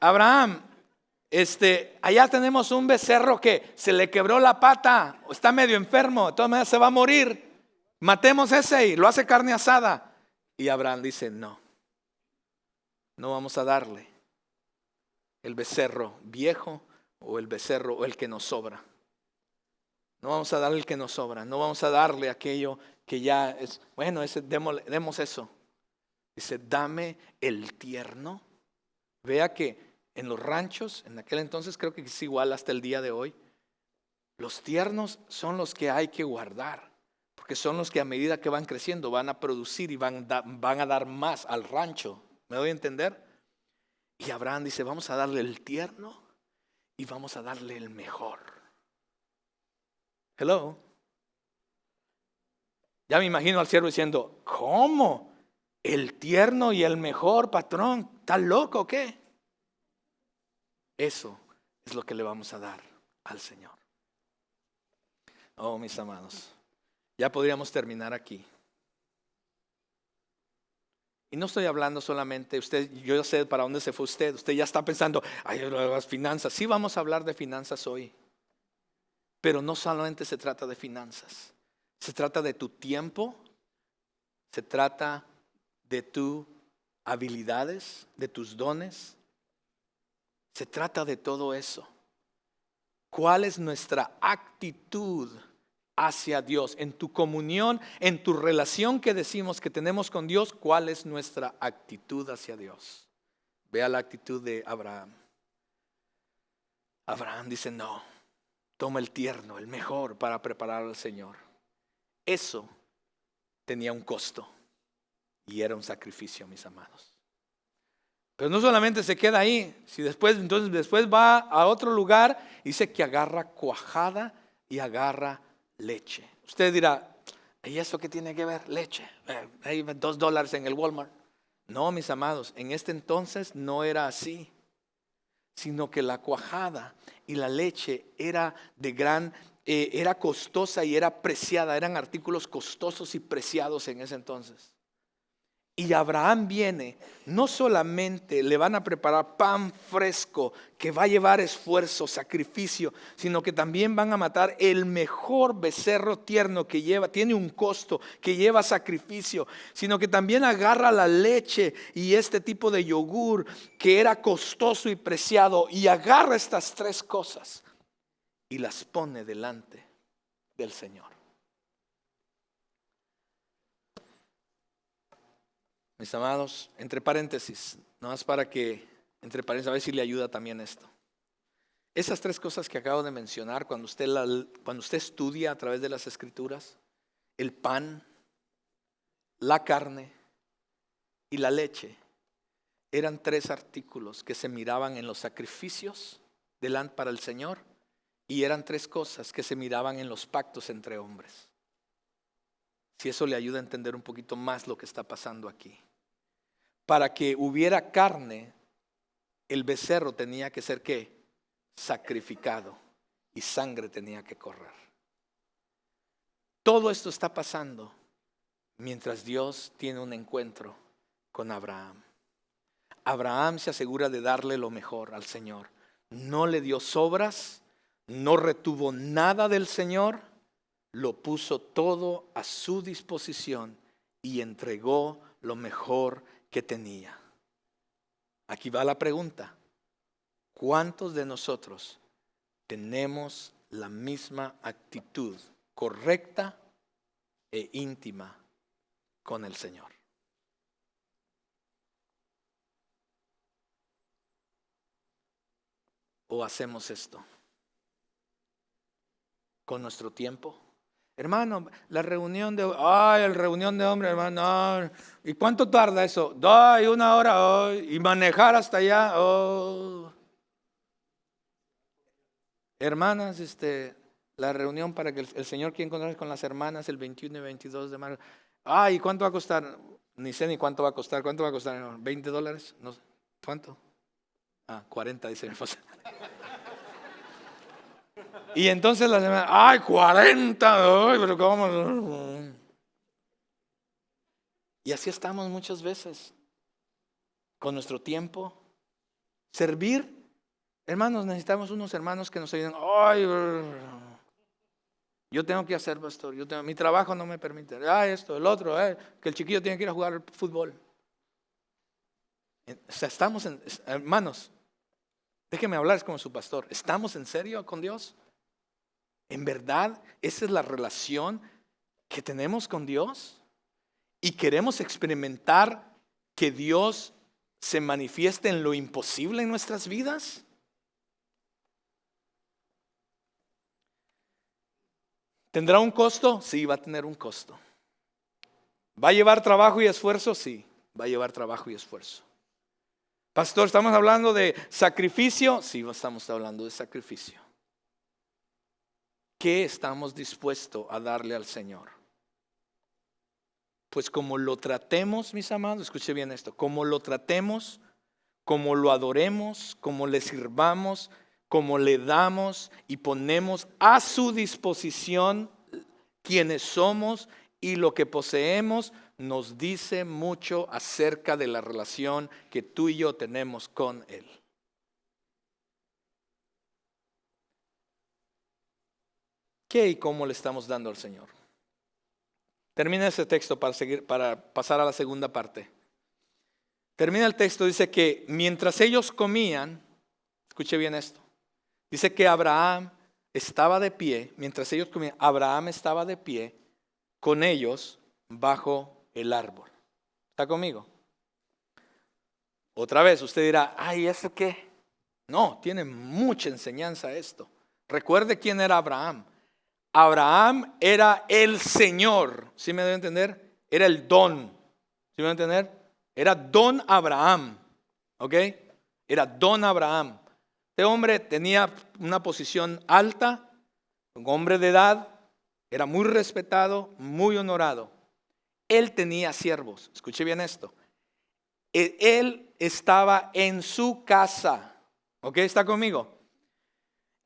Abraham, allá tenemos un becerro que se le quebró la pata, o está medio enfermo, de todas maneras se va a morir. Matemos ese y lo hace carne asada. Y Abraham dice, no vamos a darle el becerro viejo o el becerro o el que nos sobra. No vamos a darle el que nos sobra, no vamos a darle aquello que ya es, bueno, demos eso. Dice, dame el tierno. Vea que en los ranchos, en aquel entonces creo que es igual hasta el día de hoy, los tiernos son los que hay que guardar, porque son los que a medida que van creciendo van a producir y van a dar más al rancho. ¿Me doy a entender? Y Abraham dice, vamos a darle el tierno y vamos a darle el mejor. Hello. Ya me imagino al siervo diciendo, ¿cómo? ¿El tierno y el mejor, patrón? ¿Estás loco o qué? Eso es lo que le vamos a dar al Señor. Oh, mis amados, ya podríamos terminar aquí. Y no estoy hablando solamente, yo ya sé para dónde se fue usted. Usted ya está pensando, ay, las finanzas. Sí, vamos a hablar de finanzas hoy. Pero no solamente se trata de finanzas. Se trata de tu tiempo. Se trata de tus habilidades, de tus dones. Se trata de todo eso. ¿Cuál es nuestra actitud hacia Dios? En tu comunión, en tu relación que decimos que tenemos con Dios, ¿cuál es nuestra actitud hacia Dios? Vea la actitud de Abraham. Abraham dice, no, toma el tierno, el mejor para preparar al Señor. Eso tenía un costo y era un sacrificio, mis amados. Pero no solamente se queda ahí, entonces después va a otro lugar y dice que agarra cuajada y agarra leche. Usted dirá, ¿y eso qué tiene que ver? Leche. Hay $2 en el Walmart. No, mis amados, en este entonces no era así, sino que la cuajada y la leche era era costosa y era preciada. Eran artículos costosos y preciados en ese entonces. Y Abraham viene, no solamente le van a preparar pan fresco que va a llevar esfuerzo, sacrificio, sino que también van a matar el mejor becerro tierno que tiene un costo, que lleva sacrificio, sino que también agarra la leche y este tipo de yogur que era costoso y preciado, y agarra estas tres cosas y las pone delante del Señor. Mis amados, entre paréntesis, no más para que, entre paréntesis, a ver si le ayuda también esto. Esas tres cosas que acabo de mencionar, cuando usted estudia a través de las Escrituras, el pan, la carne y la leche, eran tres artículos que se miraban en los sacrificios delante para el Señor, y eran tres cosas que se miraban en los pactos entre hombres. Si eso le ayuda a entender un poquito más lo que está pasando aquí. Para que hubiera carne, el becerro tenía que ser ¿qué? Sacrificado, y sangre tenía que correr. Todo esto está pasando mientras Dios tiene un encuentro con Abraham. Abraham se asegura de darle lo mejor al Señor. No le dio sobras, no retuvo nada del Señor, lo puso todo a su disposición y entregó lo mejor que tenía. Aquí va la pregunta: ¿cuántos de nosotros tenemos la misma actitud correcta e íntima con el Señor? ¿O hacemos esto con nuestro tiempo? Hermano, la reunión de hombres, hermano. ¿Y cuánto tarda eso? 1 hora. Y manejar hasta allá. Hermanas, la reunión para que el Señor quiere encontrarse con las hermanas el 21 y 22 de marzo. ¿Y cuánto va a costar? Ni sé ni cuánto va a costar. ¿Cuánto va a costar? ¿$20? No sé. ¿Cuánto? 40, dice mi esposa. Y entonces las demás, 40, pero ¿cómo? Y así estamos muchas veces con nuestro tiempo. Servir, hermanos, necesitamos unos hermanos que nos ayuden. Yo tengo que hacer, pastor, mi trabajo no me permite. Esto, el otro, que el chiquillo tiene que ir a jugar al fútbol. O sea, hermanos, déjeme hablar como su pastor. ¿Estamos en serio con Dios? ¿En verdad esa es la relación que tenemos con Dios? ¿Y queremos experimentar que Dios se manifieste en lo imposible en nuestras vidas? ¿Tendrá un costo? Sí, va a tener un costo. ¿Va a llevar trabajo y esfuerzo? Sí, va a llevar trabajo y esfuerzo. Pastor, ¿estamos hablando de sacrificio? Sí, estamos hablando de sacrificio. ¿Qué estamos dispuestos a darle al Señor? Pues como lo tratemos, mis amados, escuche bien esto, como lo tratemos, como lo adoremos, como le sirvamos, como le damos y ponemos a su disposición quienes somos y lo que poseemos, nos dice mucho acerca de la relación que tú y yo tenemos con Él. ¿Qué y cómo le estamos dando al Señor? Termina ese texto para pasar a la segunda parte. Termina el texto, dice que mientras ellos comían, escuche bien esto, dice que Abraham estaba de pie, mientras ellos comían, Abraham estaba de pie con ellos bajo el árbol. ¿Está conmigo? Otra vez, usted dirá, ¿eso qué? No, tiene mucha enseñanza esto. Recuerde quién era Abraham. Abraham era el Señor, ¿sí me debe entender? Era el don, ¿sí me debe entender? Era don Abraham, ¿ok? Era don Abraham. Este hombre tenía una posición alta, un hombre de edad, era muy respetado, muy honorado. Él tenía siervos, escuche bien esto. Él estaba en su casa, ¿ok? ¿Está conmigo?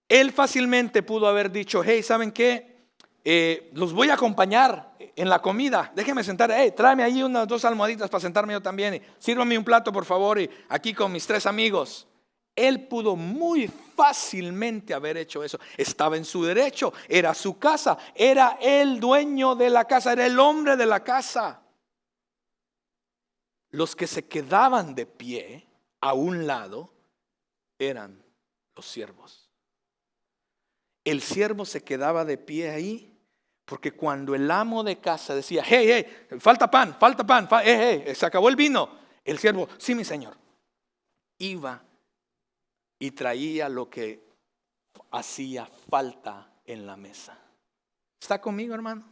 Él fácilmente pudo haber dicho, hey, ¿saben qué? los voy a acompañar en la comida. Déjeme sentar, tráeme ahí unas 2 almohaditas para sentarme yo también. Y sírvame un plato, por favor, y aquí con mis 3 amigos. Él pudo muy fácilmente haber hecho eso. Estaba en su derecho, era su casa, era el dueño de la casa, era el hombre de la casa. Los que se quedaban de pie a un lado eran los siervos. El siervo se quedaba de pie ahí porque cuando el amo de casa decía, hey, falta pan, se acabó el vino, el siervo, sí, mi señor, iba y traía lo que hacía falta en la mesa. ¿Está conmigo, hermano?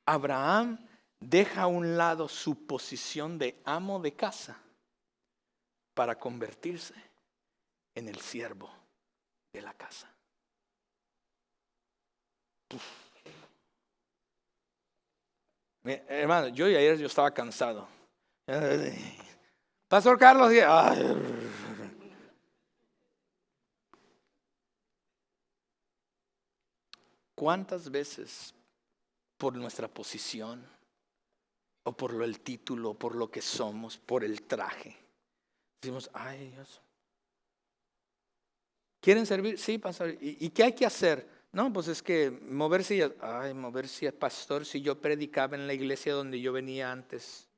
Abraham deja a un lado su posición de amo de casa para convertirse en el siervo de la casa. Hermano, yo ayer estaba cansado. Pastor Carlos, ¿cuántas veces por nuestra posición o por el título, por lo que somos, por el traje, decimos, ay Dios, ¿quieren servir? Sí, pastor. ¿Y qué hay que hacer? No, pues es que moverse, pastor, si yo predicaba en la iglesia donde yo venía antes.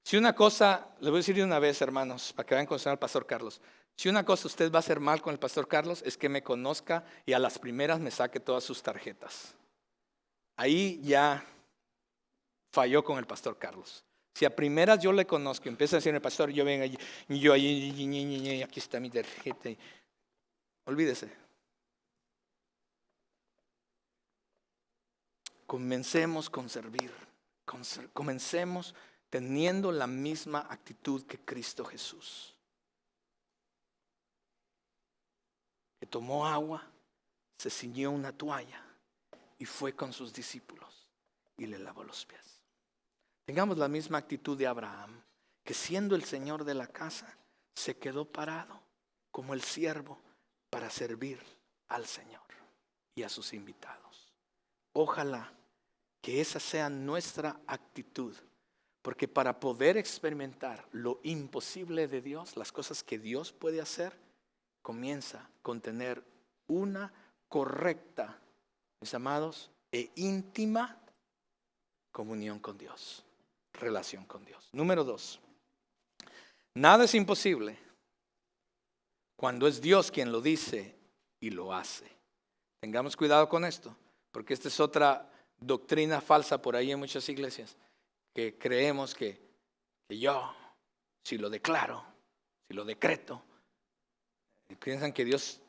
Si una cosa, le voy a decir de una vez, hermanos, para que vayan a conocer al pastor Carlos. Si una cosa usted va a hacer mal con el pastor Carlos, es que me conozca y a las primeras me saque todas sus tarjetas. Ahí ya falló con el pastor Carlos. Si a primeras yo le conozco, empieza a decirme, pastor, yo vengo, yo ahí, aquí está mi tarjeta. Olvídese. Comencemos con servir. Comencemos teniendo la misma actitud que Cristo Jesús. Que tomó agua, se ciñó una toalla y fue con sus discípulos y le lavó los pies. Tengamos la misma actitud de Abraham, que siendo el Señor de la casa, se quedó parado como el siervo para servir al Señor y a sus invitados. Ojalá que esa sea nuestra actitud, porque para poder experimentar lo imposible de Dios, las cosas que Dios puede hacer, comienza con tener una correcta, mis amados, e íntima comunión con Dios. Relación con Dios. Número 2. Nada es imposible cuando es Dios quien lo dice y lo hace. Tengamos cuidado con esto, porque esta es otra doctrina falsa por ahí en muchas iglesias, que creemos que yo, si lo declaro, si lo decreto, piensan que Dios,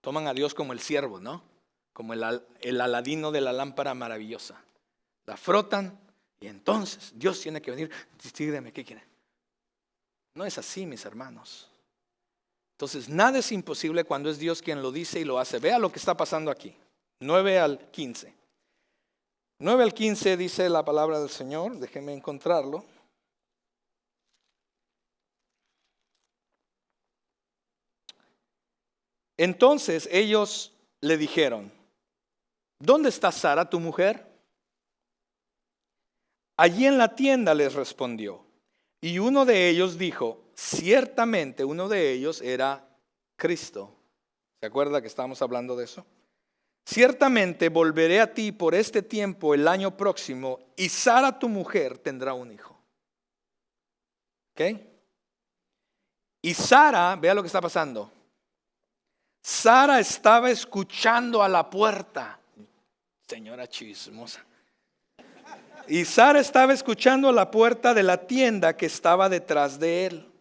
toman a Dios como el siervo, ¿no? Como el aladino de la lámpara maravillosa. La frotan y entonces Dios tiene que venir. Dígame, ¿qué quiere? No es así, mis hermanos. Entonces, nada es imposible cuando es Dios quien lo dice y lo hace. Vea lo que está pasando aquí. 9 al 15. 9 al 15 dice la palabra del Señor. Déjenme encontrarlo. Entonces ellos le dijeron, ¿dónde está Sara, tu mujer? Allí en la tienda, les respondió. Y uno de ellos dijo, ciertamente uno de ellos era Cristo. ¿Se acuerda que estábamos hablando de eso? Ciertamente volveré a ti por este tiempo el año próximo y Sara tu mujer tendrá un hijo. ¿Ok? Y Sara, vea lo que está pasando. Sara estaba escuchando a la puerta. Señora chismosa. Y Sara estaba escuchando a la puerta de la tienda que estaba detrás de él.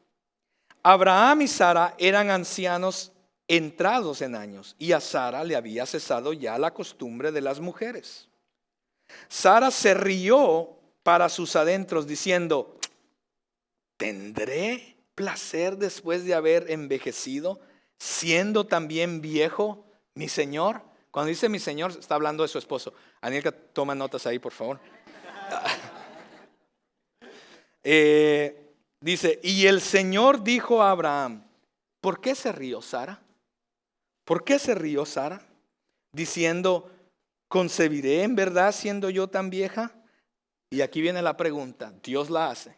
Abraham y Sara eran ancianos entrados en años y a Sara le había cesado ya la costumbre de las mujeres. Sara se rió para sus adentros diciendo, ¿tendré placer después de haber envejecido, siendo también viejo mi señor? Cuando dice mi señor, está hablando de su esposo. Anielka, toma notas ahí, por favor. Dice, y el Señor dijo a Abraham, ¿por qué se rió Sara? ¿Por qué se rió Sara? Diciendo, ¿concebiré en verdad siendo yo tan vieja? Y aquí viene la pregunta, Dios la hace.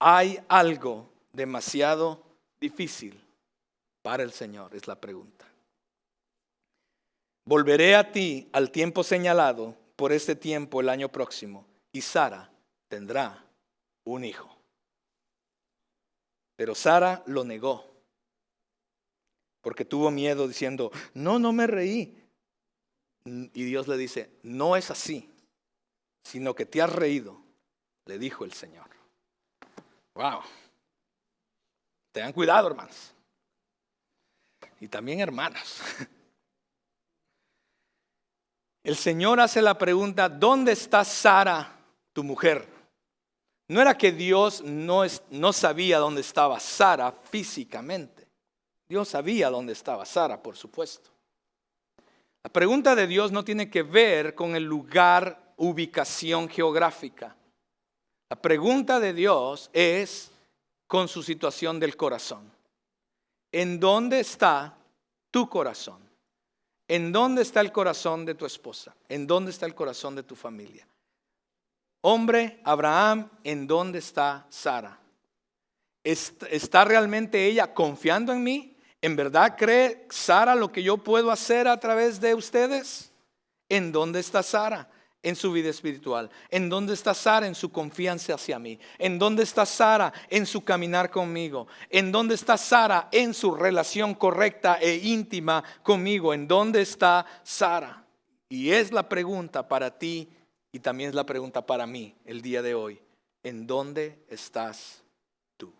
¿Hay algo demasiado difícil para el Señor? Es la pregunta. Volveré a ti al tiempo señalado, por este tiempo el año próximo, y Sara tendrá un hijo. Pero Sara lo negó, porque tuvo miedo diciendo, no me reí. Y Dios le dice, no es así, sino que te has reído, le dijo el Señor. Wow. Tengan cuidado, hermanos. Y también hermanas. El Señor hace la pregunta, ¿dónde está Sara, tu mujer? No era que Dios no sabía dónde estaba Sara físicamente. Dios sabía dónde estaba Sara, por supuesto. La pregunta de Dios no tiene que ver con el lugar, ubicación geográfica. La pregunta de Dios es con su situación del corazón. ¿En dónde está tu corazón? ¿En dónde está el corazón de tu esposa? ¿En dónde está el corazón de tu familia? Hombre, Abraham, ¿en dónde está Sara? ¿Está realmente ella confiando en mí? ¿En verdad cree Sara lo que yo puedo hacer a través de ustedes? ¿En dónde está Sara en su vida espiritual? ¿En dónde está Sara en su confianza hacia mí? ¿En dónde está Sara en su caminar conmigo? ¿En dónde está Sara en su relación correcta e íntima conmigo? ¿En dónde está Sara? Y es la pregunta para ti y también es la pregunta para mí el día de hoy. ¿En dónde estás tú?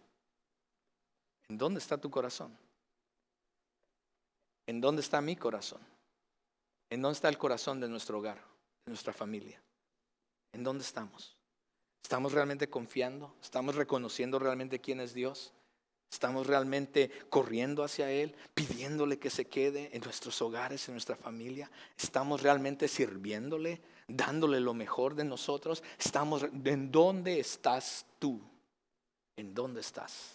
¿En dónde está tu corazón? ¿En dónde está mi corazón? ¿En dónde está el corazón de nuestro hogar, de nuestra familia? ¿En dónde estamos? ¿Estamos realmente confiando? ¿Estamos reconociendo realmente quién es Dios? ¿Estamos realmente corriendo hacia Él, pidiéndole que se quede en nuestros hogares, en nuestra familia? ¿Estamos realmente sirviéndole, dándole lo mejor de nosotros? ¿En dónde estás tú? ¿En dónde estás?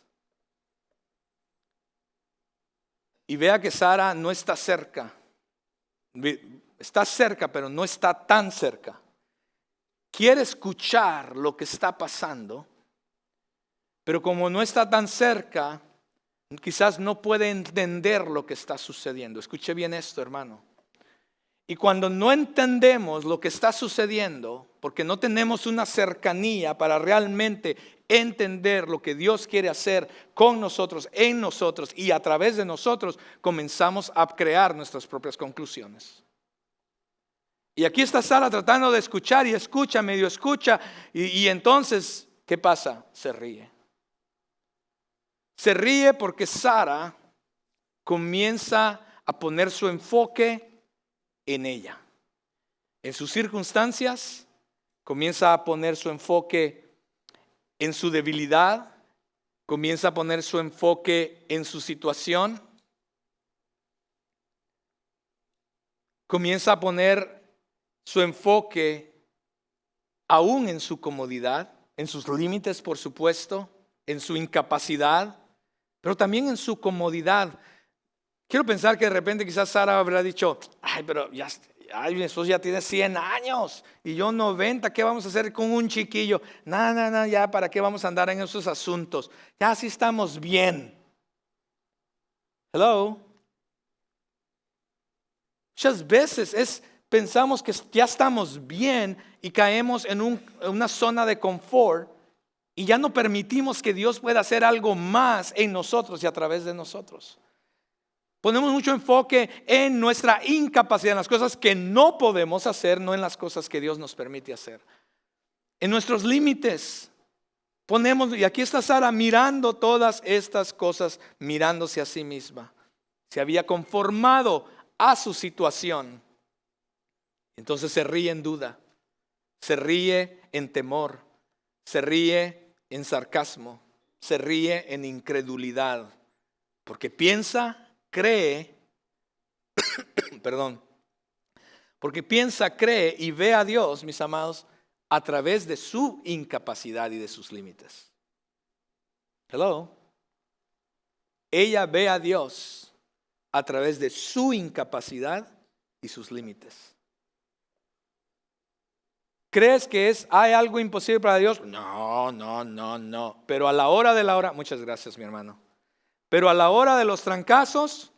Y vea que Sara no está cerca. Está cerca, pero no está tan cerca. Quiere escuchar lo que está pasando, pero como no está tan cerca, quizás no puede entender lo que está sucediendo. Escuche bien esto, hermano. Y cuando no entendemos lo que está sucediendo, porque no tenemos una cercanía para realmente entender lo que Dios quiere hacer con nosotros, en nosotros y a través de nosotros, comenzamos a crear nuestras propias conclusiones. Y aquí está Sara tratando de escuchar y escucha, medio escucha, y entonces, ¿qué pasa? Se ríe. Se ríe porque Sara comienza a poner su enfoque en ella. En sus circunstancias, comienza a poner su enfoque en su debilidad, comienza a poner su enfoque en su situación, comienza a poner su enfoque aún en su comodidad, en sus límites, por supuesto, en su incapacidad, pero también en su comodidad. Quiero pensar que de repente quizás Sara habrá dicho, pero mi esposo ya tiene 100 años y yo 90, ¿qué vamos a hacer con un chiquillo? No, ya, ¿para qué vamos a andar en esos asuntos? Ya así estamos bien. Hello. Muchas veces pensamos que ya estamos bien y caemos en una zona de confort y ya no permitimos que Dios pueda hacer algo más en nosotros y a través de nosotros. Ponemos mucho enfoque en nuestra incapacidad, en las cosas que no podemos hacer, no en las cosas que Dios nos permite hacer. En nuestros límites ponemos, y aquí está Sara mirando todas estas cosas, mirándose a sí misma. Se había conformado a su situación. Entonces se ríe en duda, se ríe en temor, se ríe en sarcasmo, se ríe en incredulidad, porque cree y ve a Dios, mis amados, a través de su incapacidad y de sus límites. Hello. Ella ve a Dios a través de su incapacidad y sus límites. ¿Crees que hay algo imposible para Dios? No. Pero a la hora de la hora, muchas gracias, mi hermano. Pero a la hora de los trancazos,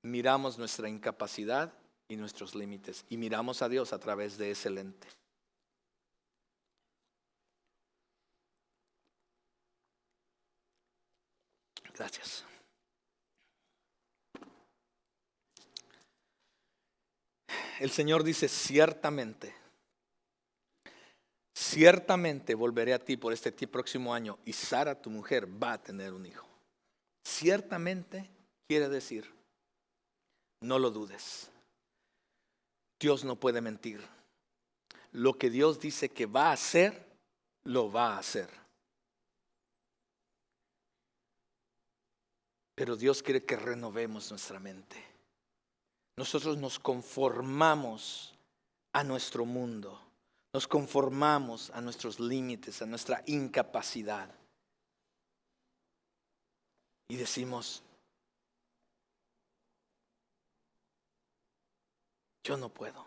miramos nuestra incapacidad y nuestros límites y miramos a Dios a través de ese lente. Gracias. El Señor dice, ciertamente volveré a ti por este próximo año y Sara, tu mujer, va a tener un hijo. Ciertamente quiere decir, no lo dudes. Dios no puede mentir. Lo que Dios dice que va a hacer, lo va a hacer. Pero Dios quiere que renovemos nuestra mente. Nosotros nos conformamos a nuestro mundo. Nos conformamos a nuestros límites, a nuestra incapacidad. Y decimos, yo no puedo.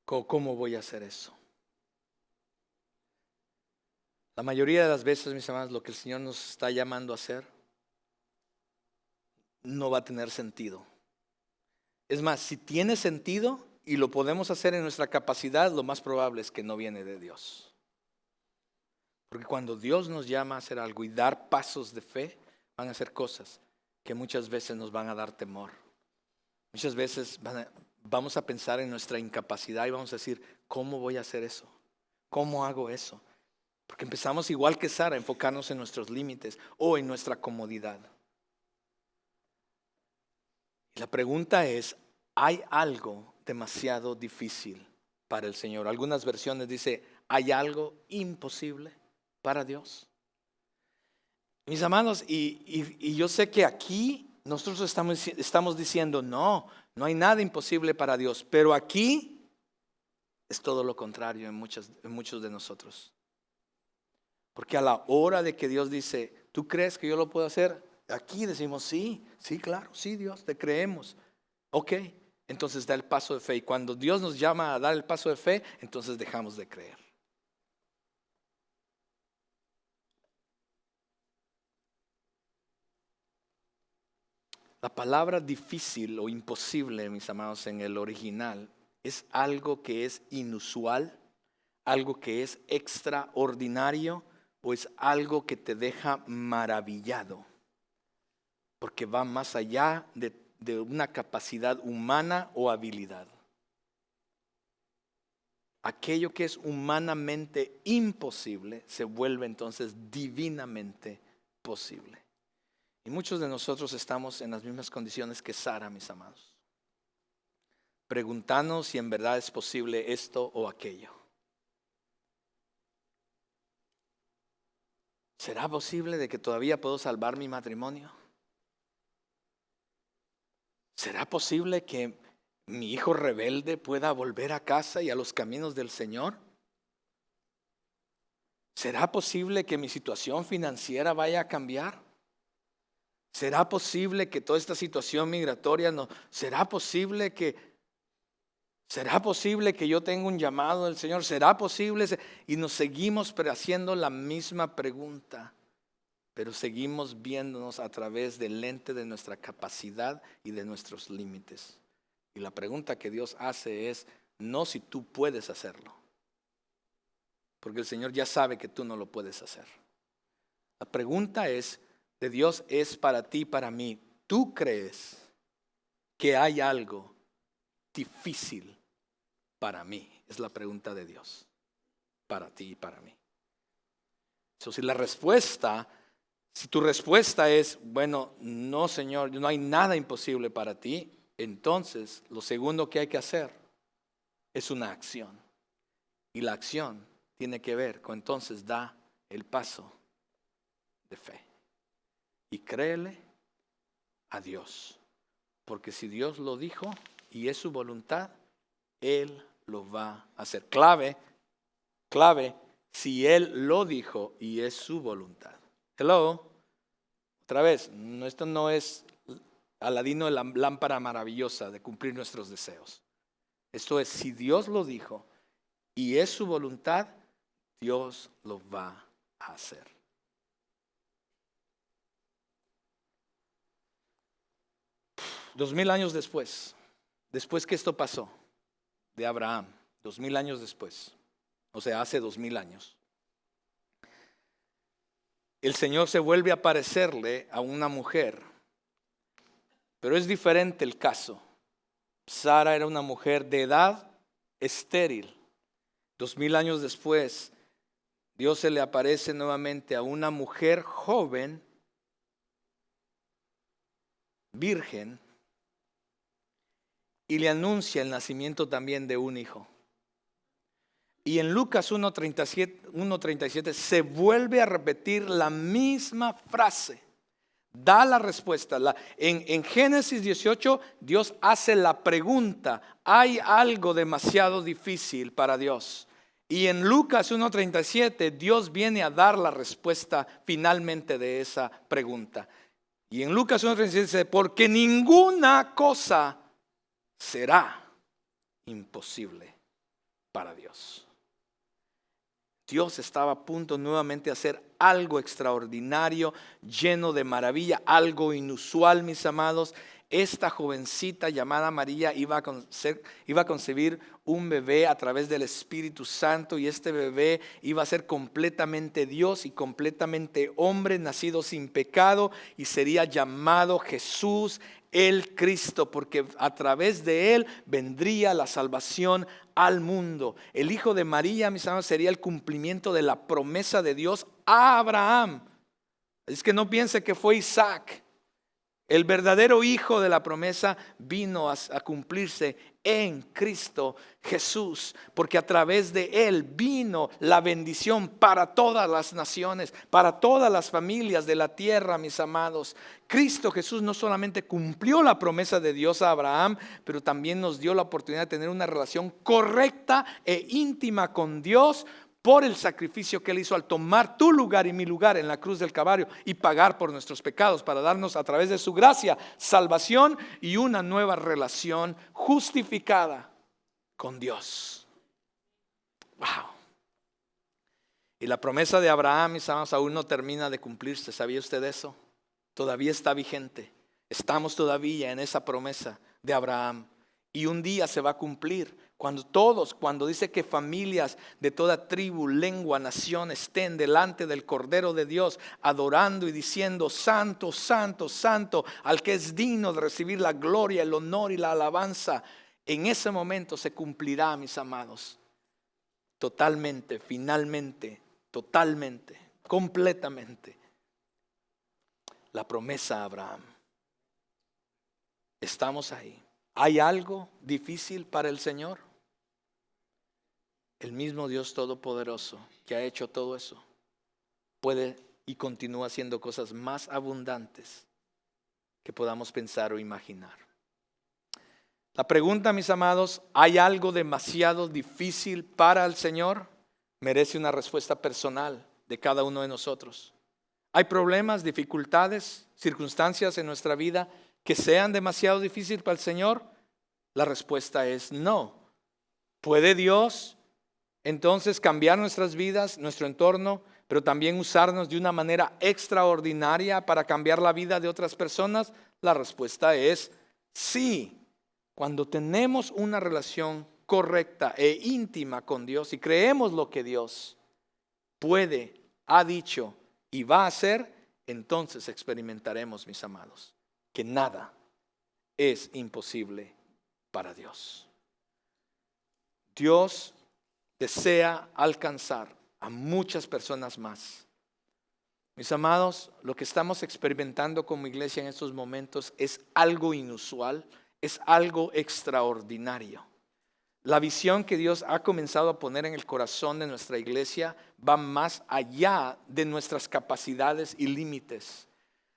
¿Cómo voy a hacer eso? La mayoría de las veces, mis hermanos, lo que el Señor nos está llamando a hacer no va a tener sentido. Es más, si tiene sentido y lo podemos hacer en nuestra capacidad, lo más probable es que no viene de Dios. Porque cuando Dios nos llama a hacer algo y dar pasos de fe, van a ser cosas que muchas veces nos van a dar temor. Muchas veces vamos a pensar en nuestra incapacidad y vamos a decir, ¿cómo voy a hacer eso? ¿Cómo hago eso? Porque empezamos igual que Sara a enfocarnos en nuestros límites o en nuestra comodidad. Y la pregunta es, ¿hay algo demasiado difícil para el Señor? Algunas versiones dice, ¿hay algo imposible para Dios? Mis hermanos, y yo sé que aquí nosotros estamos diciendo, no hay nada imposible para Dios. Pero aquí es todo lo contrario en muchos de nosotros. Porque a la hora de que Dios dice, ¿tú crees que yo lo puedo hacer? Aquí decimos, sí, claro, sí Dios, te creemos. Ok, entonces da el paso de fe. Y cuando Dios nos llama a dar el paso de fe, entonces dejamos de creer. La palabra difícil o imposible, mis amados, en el original, es algo que es inusual, algo que es extraordinario o es algo que te deja maravillado. Porque va más allá de una capacidad humana o habilidad. Aquello que es humanamente imposible se vuelve entonces divinamente posible. Y muchos de nosotros estamos en las mismas condiciones que Sara, mis amados. Preguntándonos si en verdad es posible esto o aquello. ¿Será posible de que todavía puedo salvar mi matrimonio? ¿Será posible que mi hijo rebelde pueda volver a casa y a los caminos del Señor? ¿Será posible que mi situación financiera vaya a cambiar? ¿Será posible que toda esta situación migratoria no? ¿Será posible que yo tenga un llamado del Señor? ¿Será posible? Y nos seguimos haciendo la misma pregunta, pero seguimos viéndonos a través del lente de nuestra capacidad y de nuestros límites. Y la pregunta que Dios hace es, no si tú puedes hacerlo, porque el Señor ya sabe que tú no lo puedes hacer. La pregunta de Dios es para ti, para mí. ¿Tú crees que hay algo difícil para mí? Es la pregunta de Dios, para ti y para mí. Si tu respuesta es, bueno, no Señor, no hay nada imposible para ti, entonces lo segundo que hay que hacer es una acción. Y la acción tiene que ver con entonces da el paso de fe. Y créele a Dios. Porque si Dios lo dijo y es su voluntad, Él lo va a hacer. Clave, si Él lo dijo y es su voluntad. Hello. Otra vez, esto no es Aladino de la lámpara maravillosa de cumplir nuestros deseos. Esto es, si Dios lo dijo y es su voluntad, Dios lo va a hacer. Dos mil años después que esto pasó de Abraham, 2000 años después, o sea, hace 2000 años, el Señor se vuelve a aparecerle a una mujer, pero es diferente el caso. Sara era una mujer de edad estéril. 2000 años después, Dios se le aparece nuevamente a una mujer joven, virgen, y le anuncia el nacimiento también de un hijo. Y en Lucas 1:37 se vuelve a repetir la misma frase. Da la respuesta. En Génesis 18 Dios hace la pregunta. ¿Hay algo demasiado difícil para Dios? Y en Lucas 1:37 Dios viene a dar la respuesta finalmente de esa pregunta. Y en Lucas 1:37 dice, porque ninguna cosa será imposible para Dios. Dios estaba a punto nuevamente de hacer algo extraordinario, lleno de maravilla, algo inusual, mis amados. Esta jovencita llamada María iba a concebir un bebé a través del Espíritu Santo, y este bebé iba a ser completamente Dios y completamente hombre, nacido sin pecado, y sería llamado Jesús el Cristo, porque a través de él vendría la salvación al mundo. El hijo de María, mis amados, sería el cumplimiento de la promesa de Dios a Abraham. Es que no piense que fue Isaac. El verdadero hijo de la promesa vino a cumplirse en Cristo Jesús, porque a través de él vino la bendición para todas las naciones, para todas las familias de la tierra, mis amados. Cristo Jesús no solamente cumplió la promesa de Dios a Abraham, pero también nos dio la oportunidad de tener una relación correcta e íntima con Dios, por el sacrificio que él hizo al tomar tu lugar y mi lugar en la cruz del Calvario y pagar por nuestros pecados, para darnos a través de su gracia salvación y una nueva relación justificada con Dios. Wow. Y la promesa de Abraham, mis amados, aún no termina de cumplirse. ¿Sabía usted eso? Todavía está vigente. Estamos todavía en esa promesa de Abraham. Y un día se va a cumplir cuando dice que familias de toda tribu, lengua, nación estén delante del Cordero de Dios, adorando y diciendo: santo, santo, santo, al que es digno de recibir la gloria, el honor y la alabanza. En ese momento se cumplirá, mis amados, totalmente, finalmente, totalmente, completamente, la promesa a Abraham. Estamos ahí. ¿Hay algo difícil para el Señor? El mismo Dios Todopoderoso que ha hecho todo eso puede y continúa haciendo cosas más abundantes que podamos pensar o imaginar. La pregunta, mis amados, ¿hay algo demasiado difícil para el Señor? Merece una respuesta personal de cada uno de nosotros. ¿Hay problemas, dificultades, circunstancias en nuestra vida que sean demasiado difíciles para el Señor? La respuesta es no. ¿Puede Dios entonces cambiar nuestras vidas, nuestro entorno, pero también usarnos de una manera extraordinaria para cambiar la vida de otras personas? La respuesta es sí. Cuando tenemos una relación correcta e íntima con Dios y creemos lo que Dios puede, ha dicho y va a hacer, entonces experimentaremos, mis amados, que nada es imposible para Dios. Dios desea alcanzar a muchas personas más. Mis amados, lo que estamos experimentando como iglesia en estos momentos es algo inusual, es algo extraordinario. La visión que Dios ha comenzado a poner en el corazón de nuestra iglesia va más allá de nuestras capacidades y límites.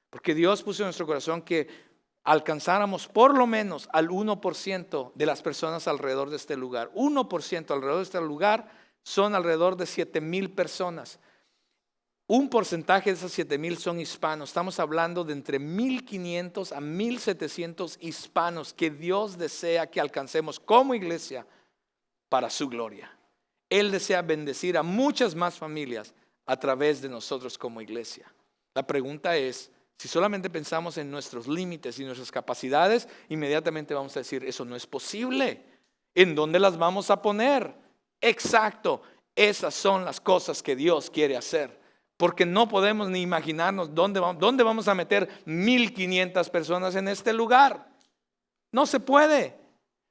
Porque Dios puso en nuestro corazón que alcanzáramos por lo menos al 1% de las personas alrededor de este lugar. 1% alrededor de este lugar son alrededor de 7,000 personas. Un porcentaje de esos 7,000 son hispanos. Estamos hablando de entre 1,500 a 1,700 hispanos que Dios desea que alcancemos como iglesia para su gloria. Él desea bendecir a muchas más familias a través de nosotros como iglesia. La pregunta es, si solamente pensamos en nuestros límites y nuestras capacidades, inmediatamente vamos a decir, eso no es posible. ¿En dónde las vamos a poner? Exacto, esas son las cosas que Dios quiere hacer. Porque no podemos ni imaginarnos dónde vamos a meter 1,500 personas en este lugar. No se puede.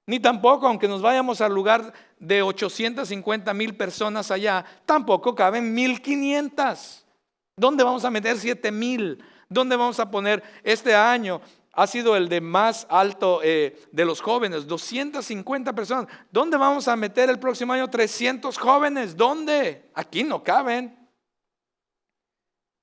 Ni tampoco, aunque nos vayamos al lugar de 850,000 personas allá, tampoco caben 1,500. ¿Dónde vamos a meter 7,000? ¿Dónde vamos a poner? Este año ha sido el de más alto de los jóvenes, 250 personas. ¿Dónde vamos a meter el próximo año 300 jóvenes? ¿Dónde? Aquí no caben.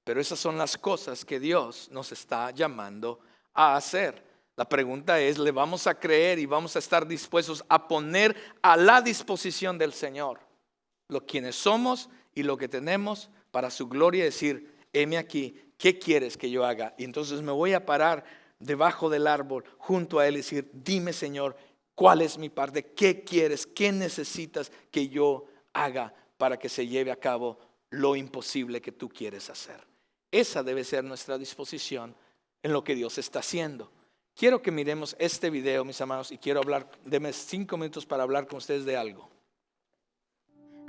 Pero esas son las cosas que Dios nos está llamando a hacer. La pregunta es, ¿le vamos a creer y vamos a estar dispuestos a poner a la disposición del Señor lo quienes somos y lo que tenemos para su gloria? Decir, heme aquí, ¿qué quieres que yo haga? Y entonces me voy a parar debajo del árbol junto a Él y decir, dime Señor, ¿cuál es mi parte? ¿Qué quieres? ¿Qué necesitas que yo haga para que se lleve a cabo lo imposible que tú quieres hacer? Esa debe ser nuestra disposición en lo que Dios está haciendo. Quiero que miremos este video, mis amados, y quiero hablar, denme 5 minutos para hablar con ustedes de algo.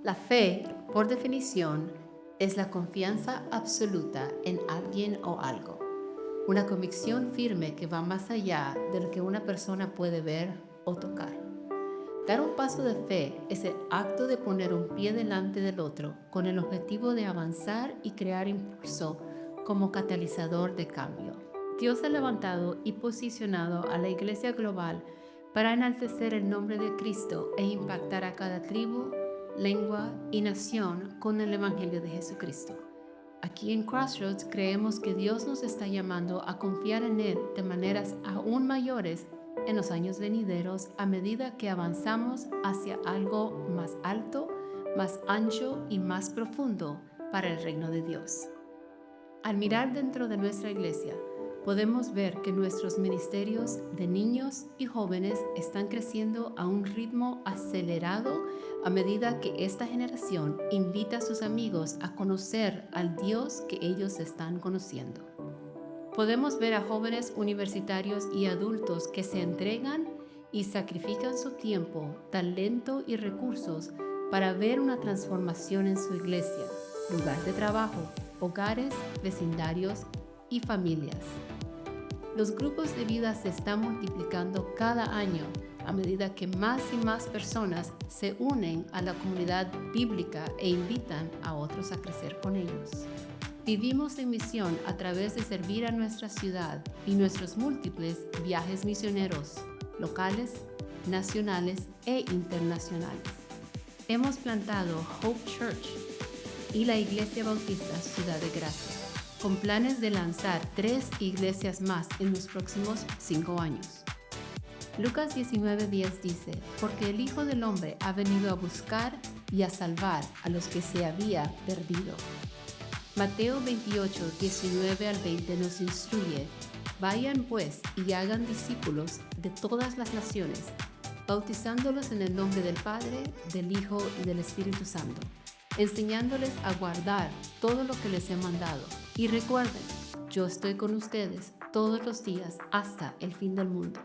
La fe, por definición, es la confianza absoluta en alguien o algo. Una convicción firme que va más allá de lo que una persona puede ver o tocar. Dar un paso de fe es el acto de poner un pie delante del otro con el objetivo de avanzar y crear impulso como catalizador de cambio. Dios ha levantado y posicionado a la Iglesia global para enaltecer el nombre de Cristo e impactar a cada tribu, lengua y nación con el Evangelio de Jesucristo. Aquí en Crossroads creemos que Dios nos está llamando a confiar en Él de maneras aún mayores en los años venideros a medida que avanzamos hacia algo más alto, más ancho y más profundo para el reino de Dios. Al mirar dentro de nuestra iglesia, podemos ver que nuestros ministerios de niños y jóvenes están creciendo a un ritmo acelerado a medida que esta generación invita a sus amigos a conocer al Dios que ellos están conociendo. Podemos ver a jóvenes universitarios y adultos que se entregan y sacrifican su tiempo, talento y recursos para ver una transformación en su iglesia, lugar de trabajo, hogares, vecindarios y familias. Los grupos de vida se están multiplicando cada año a medida que más y más personas se unen a la comunidad bíblica e invitan a otros a crecer con ellos. Vivimos en misión a través de servir a nuestra ciudad y nuestros múltiples viajes misioneros, locales, nacionales e internacionales. Hemos plantado Hope Church y la Iglesia Bautista Ciudad de Gracia, con planes de lanzar 3 iglesias más en los próximos 5 años. Lucas 19:10 dice, porque el Hijo del Hombre ha venido a buscar y a salvar a los que se había perdido. Mateo 28:19 al 20 nos instruye, vayan pues y hagan discípulos de todas las naciones, bautizándolos en el nombre del Padre, del Hijo y del Espíritu Santo, enseñándoles a guardar todo lo que les he mandado. Y recuerden, yo estoy con ustedes todos los días hasta el fin del mundo.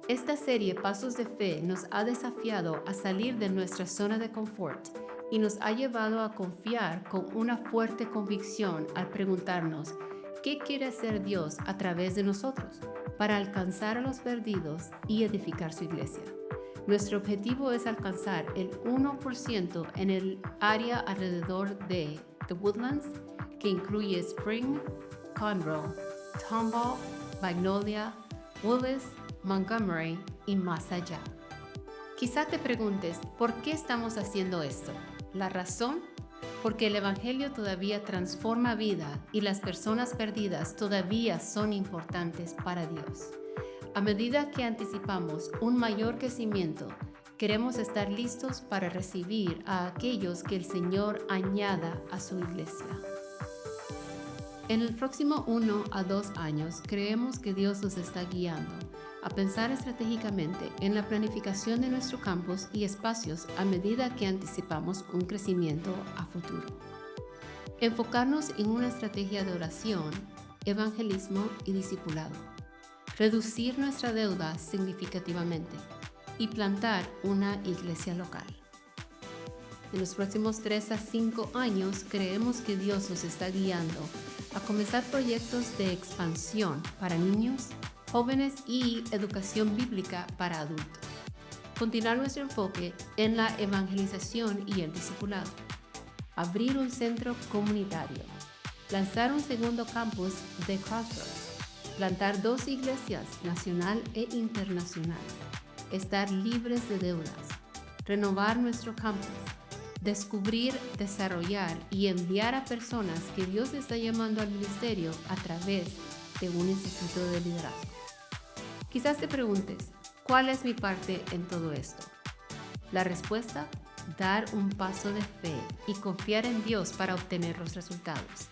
Esta serie Pasos de Fe nos ha desafiado a salir de nuestra zona de confort y nos ha llevado a confiar con una fuerte convicción al preguntarnos, ¿qué quiere hacer Dios a través de nosotros para alcanzar a los perdidos y edificar su iglesia? Nuestro objetivo es alcanzar el 1% en el área alrededor de The Woodlands, que incluye Spring, Conroe, Tomball, Magnolia, Willis, Montgomery y más allá. Quizá te preguntes, ¿por qué estamos haciendo esto? La razón, porque el Evangelio todavía transforma vida y las personas perdidas todavía son importantes para Dios. A medida que anticipamos un mayor crecimiento, queremos estar listos para recibir a aquellos que el Señor añada a su iglesia. En el próximo 1 a 2 años, creemos que Dios nos está guiando a pensar estratégicamente en la planificación de nuestro campus y espacios a medida que anticipamos un crecimiento a futuro. Enfocarnos en una estrategia de oración, evangelismo y discipulado. Reducir nuestra deuda significativamente y plantar una iglesia local. En los próximos 3 a 5 años, creemos que Dios nos está guiando a comenzar proyectos de expansión para niños, jóvenes y educación bíblica para adultos. Continuar nuestro enfoque en la evangelización y el discipulado. Abrir un centro comunitario. Lanzar un segundo campus de Crossroads. Plantar 2 iglesias, nacional e internacional. Estar libres de deudas. Renovar nuestro campus. Descubrir, desarrollar y enviar a personas que Dios está llamando al ministerio a través de un instituto de liderazgo. Quizás te preguntes, ¿cuál es mi parte en todo esto? La respuesta, dar un paso de fe y confiar en Dios para obtener los resultados.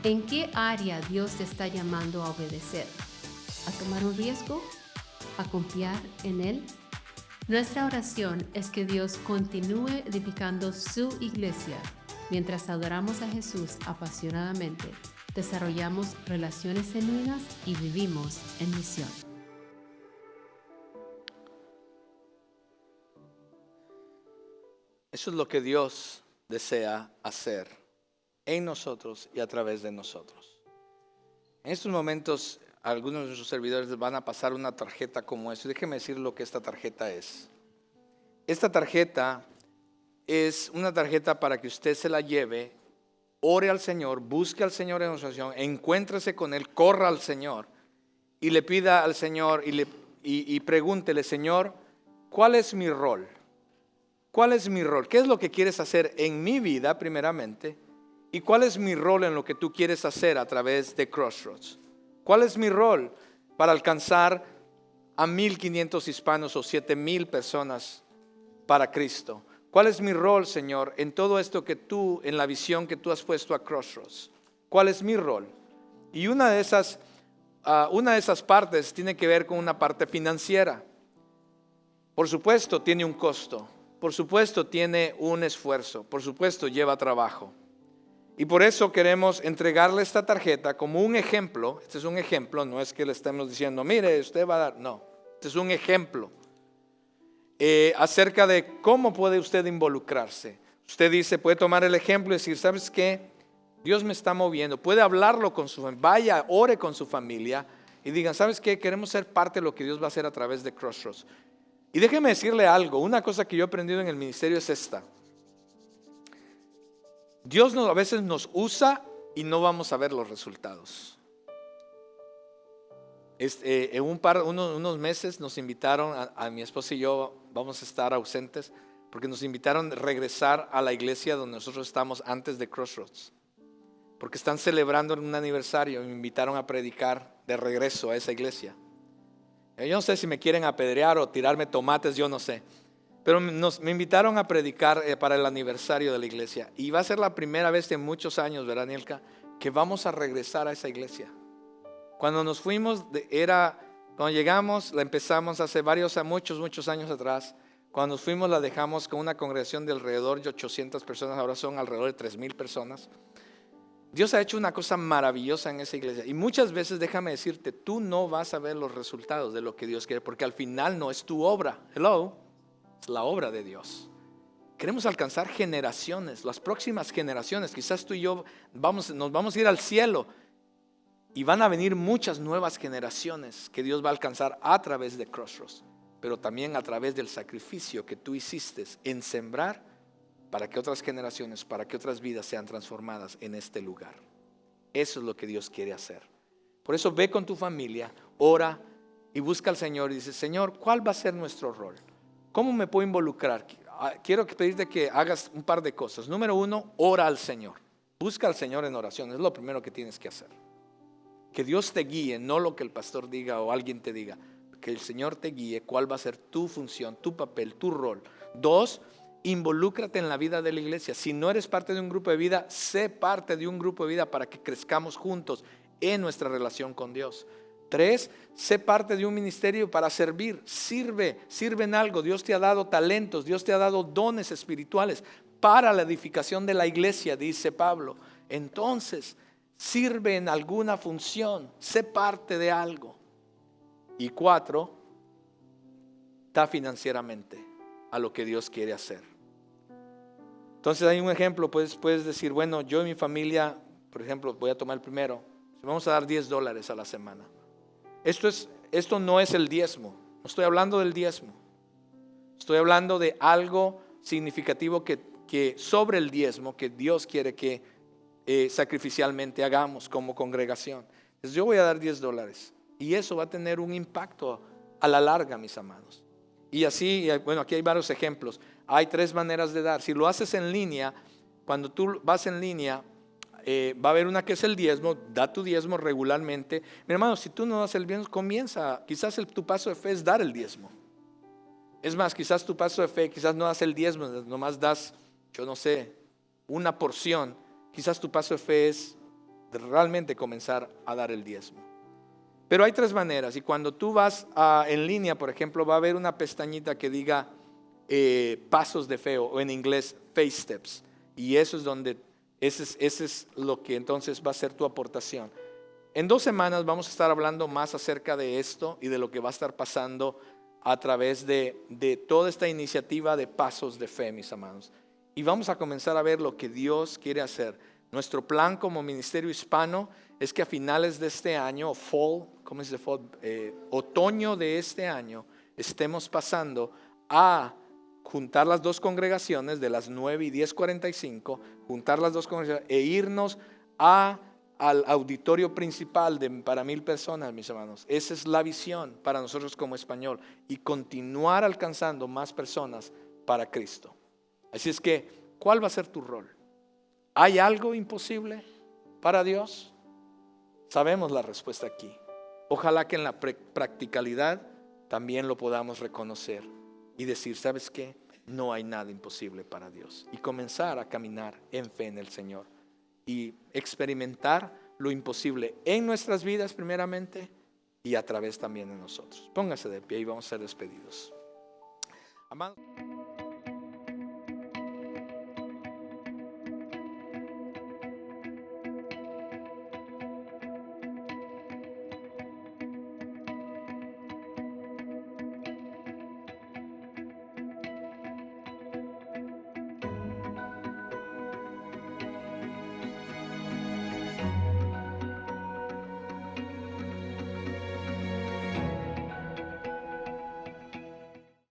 ¿En qué área Dios te está llamando a obedecer? ¿A tomar un riesgo? ¿A confiar en Él? Nuestra oración es que Dios continúe edificando su iglesia mientras adoramos a Jesús apasionadamente, desarrollamos relaciones genuinas y vivimos en misión. Eso es lo que Dios desea hacer en nosotros y a través de nosotros. En estos momentos, algunos de nuestros servidores van a pasar una tarjeta como esta. Déjeme decir lo que esta tarjeta es. Esta tarjeta es una tarjeta para que usted se la lleve, ore al Señor, busque al Señor en oración, encuéntrese con Él, corra al Señor y le pida al Señor y pregúntele, Señor, ¿cuál es mi rol? ¿Cuál es mi rol? ¿Qué es lo que quieres hacer en mi vida primeramente? ¿Y cuál es mi rol en lo que tú quieres hacer a través de Crossroads? ¿Cuál es mi rol para alcanzar a 1,500 hispanos o 7,000 personas para Cristo? ¿Cuál es mi rol, Señor, en todo esto que tú, en la visión que tú has puesto a Crossroads? ¿Cuál es mi rol? Y una de esas partes tiene que ver con una parte financiera. Por supuesto, tiene un costo. Por supuesto, tiene un esfuerzo. Por supuesto, lleva trabajo. Y por eso queremos entregarle esta tarjeta como un ejemplo. Este es un ejemplo, no es que le estemos diciendo, mire, usted va a dar. No, este es un ejemplo acerca de cómo puede usted involucrarse. Usted dice, puede tomar el ejemplo y decir, ¿sabes qué? Dios me está moviendo. Puede hablarlo con su familia, vaya, ore con su familia y digan, ¿sabes qué? Queremos ser parte de lo que Dios va a hacer a través de Crossroads. Y déjeme decirle algo, una cosa que yo he aprendido en el ministerio es esta. Dios a veces nos usa y no vamos a ver los resultados. En unos meses nos invitaron, a mi esposa y yo vamos a estar ausentes, porque nos invitaron a regresar a la iglesia donde nosotros estábamos antes de Crossroads. Porque están celebrando un aniversario y me invitaron a predicar de regreso a esa iglesia. Yo no sé si me quieren apedrear o tirarme tomates, yo no sé. Pero me invitaron a predicar para el aniversario de la iglesia. Y va a ser la primera vez en muchos años, ¿verdad, Nielka? Que vamos a regresar a esa iglesia. Cuando nos fuimos, cuando llegamos, la empezamos hace muchos años atrás. Cuando nos fuimos, la dejamos con una congregación de alrededor de 800 personas. Ahora son alrededor de 3,000 personas. Dios ha hecho una cosa maravillosa en esa iglesia. Y muchas veces, déjame decirte, tú no vas a ver los resultados de lo que Dios quiere. Porque al final no es tu obra. Hello. Es la obra de Dios. Queremos alcanzar generaciones, las próximas generaciones. Quizás tú y yo nos vamos a ir al cielo y van a venir muchas nuevas generaciones que Dios va a alcanzar a través de Crossroads, pero también a través del sacrificio que tú hiciste en sembrar para que otras generaciones, para que otras vidas sean transformadas en este lugar. Eso es lo que Dios quiere hacer. Por eso ve con tu familia, ora y busca al Señor y dice, Señor, ¿cuál va a ser nuestro rol? ¿Cómo me puedo involucrar? Quiero pedirte que hagas un par de cosas. Número 1, ora al Señor. Busca al Señor en oración. Es lo primero que tienes que hacer. Que Dios te guíe, no lo que el pastor diga o alguien te diga. Que el Señor te guíe cuál va a ser tu función, tu papel, tu rol. 2, involúcrate en la vida de la iglesia. Si no eres parte de un grupo de vida, sé parte de un grupo de vida para que crezcamos juntos en nuestra relación con Dios. 3, sé parte de un ministerio para servir. Sirve en algo. Dios te ha dado talentos, Dios te ha dado dones espirituales para la edificación de la iglesia, dice Pablo. Entonces, sirve en alguna función, sé parte de algo. Y 4, da financieramente a lo que Dios quiere hacer. Entonces hay un ejemplo, puedes decir, bueno, yo y mi familia, por ejemplo, voy a tomar el primero, vamos a dar $10 a la semana. Esto no es el diezmo, no estoy hablando del diezmo, estoy hablando de algo significativo que sobre el diezmo que Dios quiere que sacrificialmente hagamos como congregación. Entonces yo voy a dar $10 y eso va a tener un impacto a la larga, mis amados. Y así, bueno, aquí hay varios ejemplos. Hay 3 maneras de dar. Si lo haces en línea, cuando tú vas en línea, va a haber una que es el diezmo. Da tu diezmo regularmente. Mi hermano, si tú no das el diezmo, comienza. Quizás tu paso de fe es dar el diezmo. Es más, quizás tu paso de fe, quizás no das el diezmo, nomás das, yo no sé, una porción. Quizás tu paso de fe es realmente comenzar a dar el diezmo. Pero hay 3 maneras, y cuando tú vas en línea, por ejemplo, va a haber una pestañita que diga pasos de fe, o en inglés faith steps, y eso es donde ese es lo que entonces va a ser tu aportación. En 2 semanas vamos a estar hablando más acerca de esto y de lo que va a estar pasando a través de toda esta iniciativa de pasos de fe, mis amados, y vamos a comenzar a ver lo que Dios quiere hacer. Nuestro plan como Ministerio Hispano es que a finales de este año, otoño de este año, estemos pasando a juntar las 2 congregaciones de las 9 y 10:45, juntar las 2 congregaciones e irnos al auditorio principal para 1,000 personas, mis hermanos. Esa es la visión para nosotros como Español, y continuar alcanzando más personas para Cristo. Así es que, ¿cuál va a ser tu rol? ¿Hay algo imposible para Dios? Sabemos la respuesta aquí. Ojalá que en la practicalidad también lo podamos reconocer y decir, ¿sabes qué? No hay nada imposible para Dios. Y comenzar a caminar en fe en el Señor y experimentar lo imposible en nuestras vidas primeramente y a través también de nosotros. Póngase de pie y vamos a ser despedidos. Amados.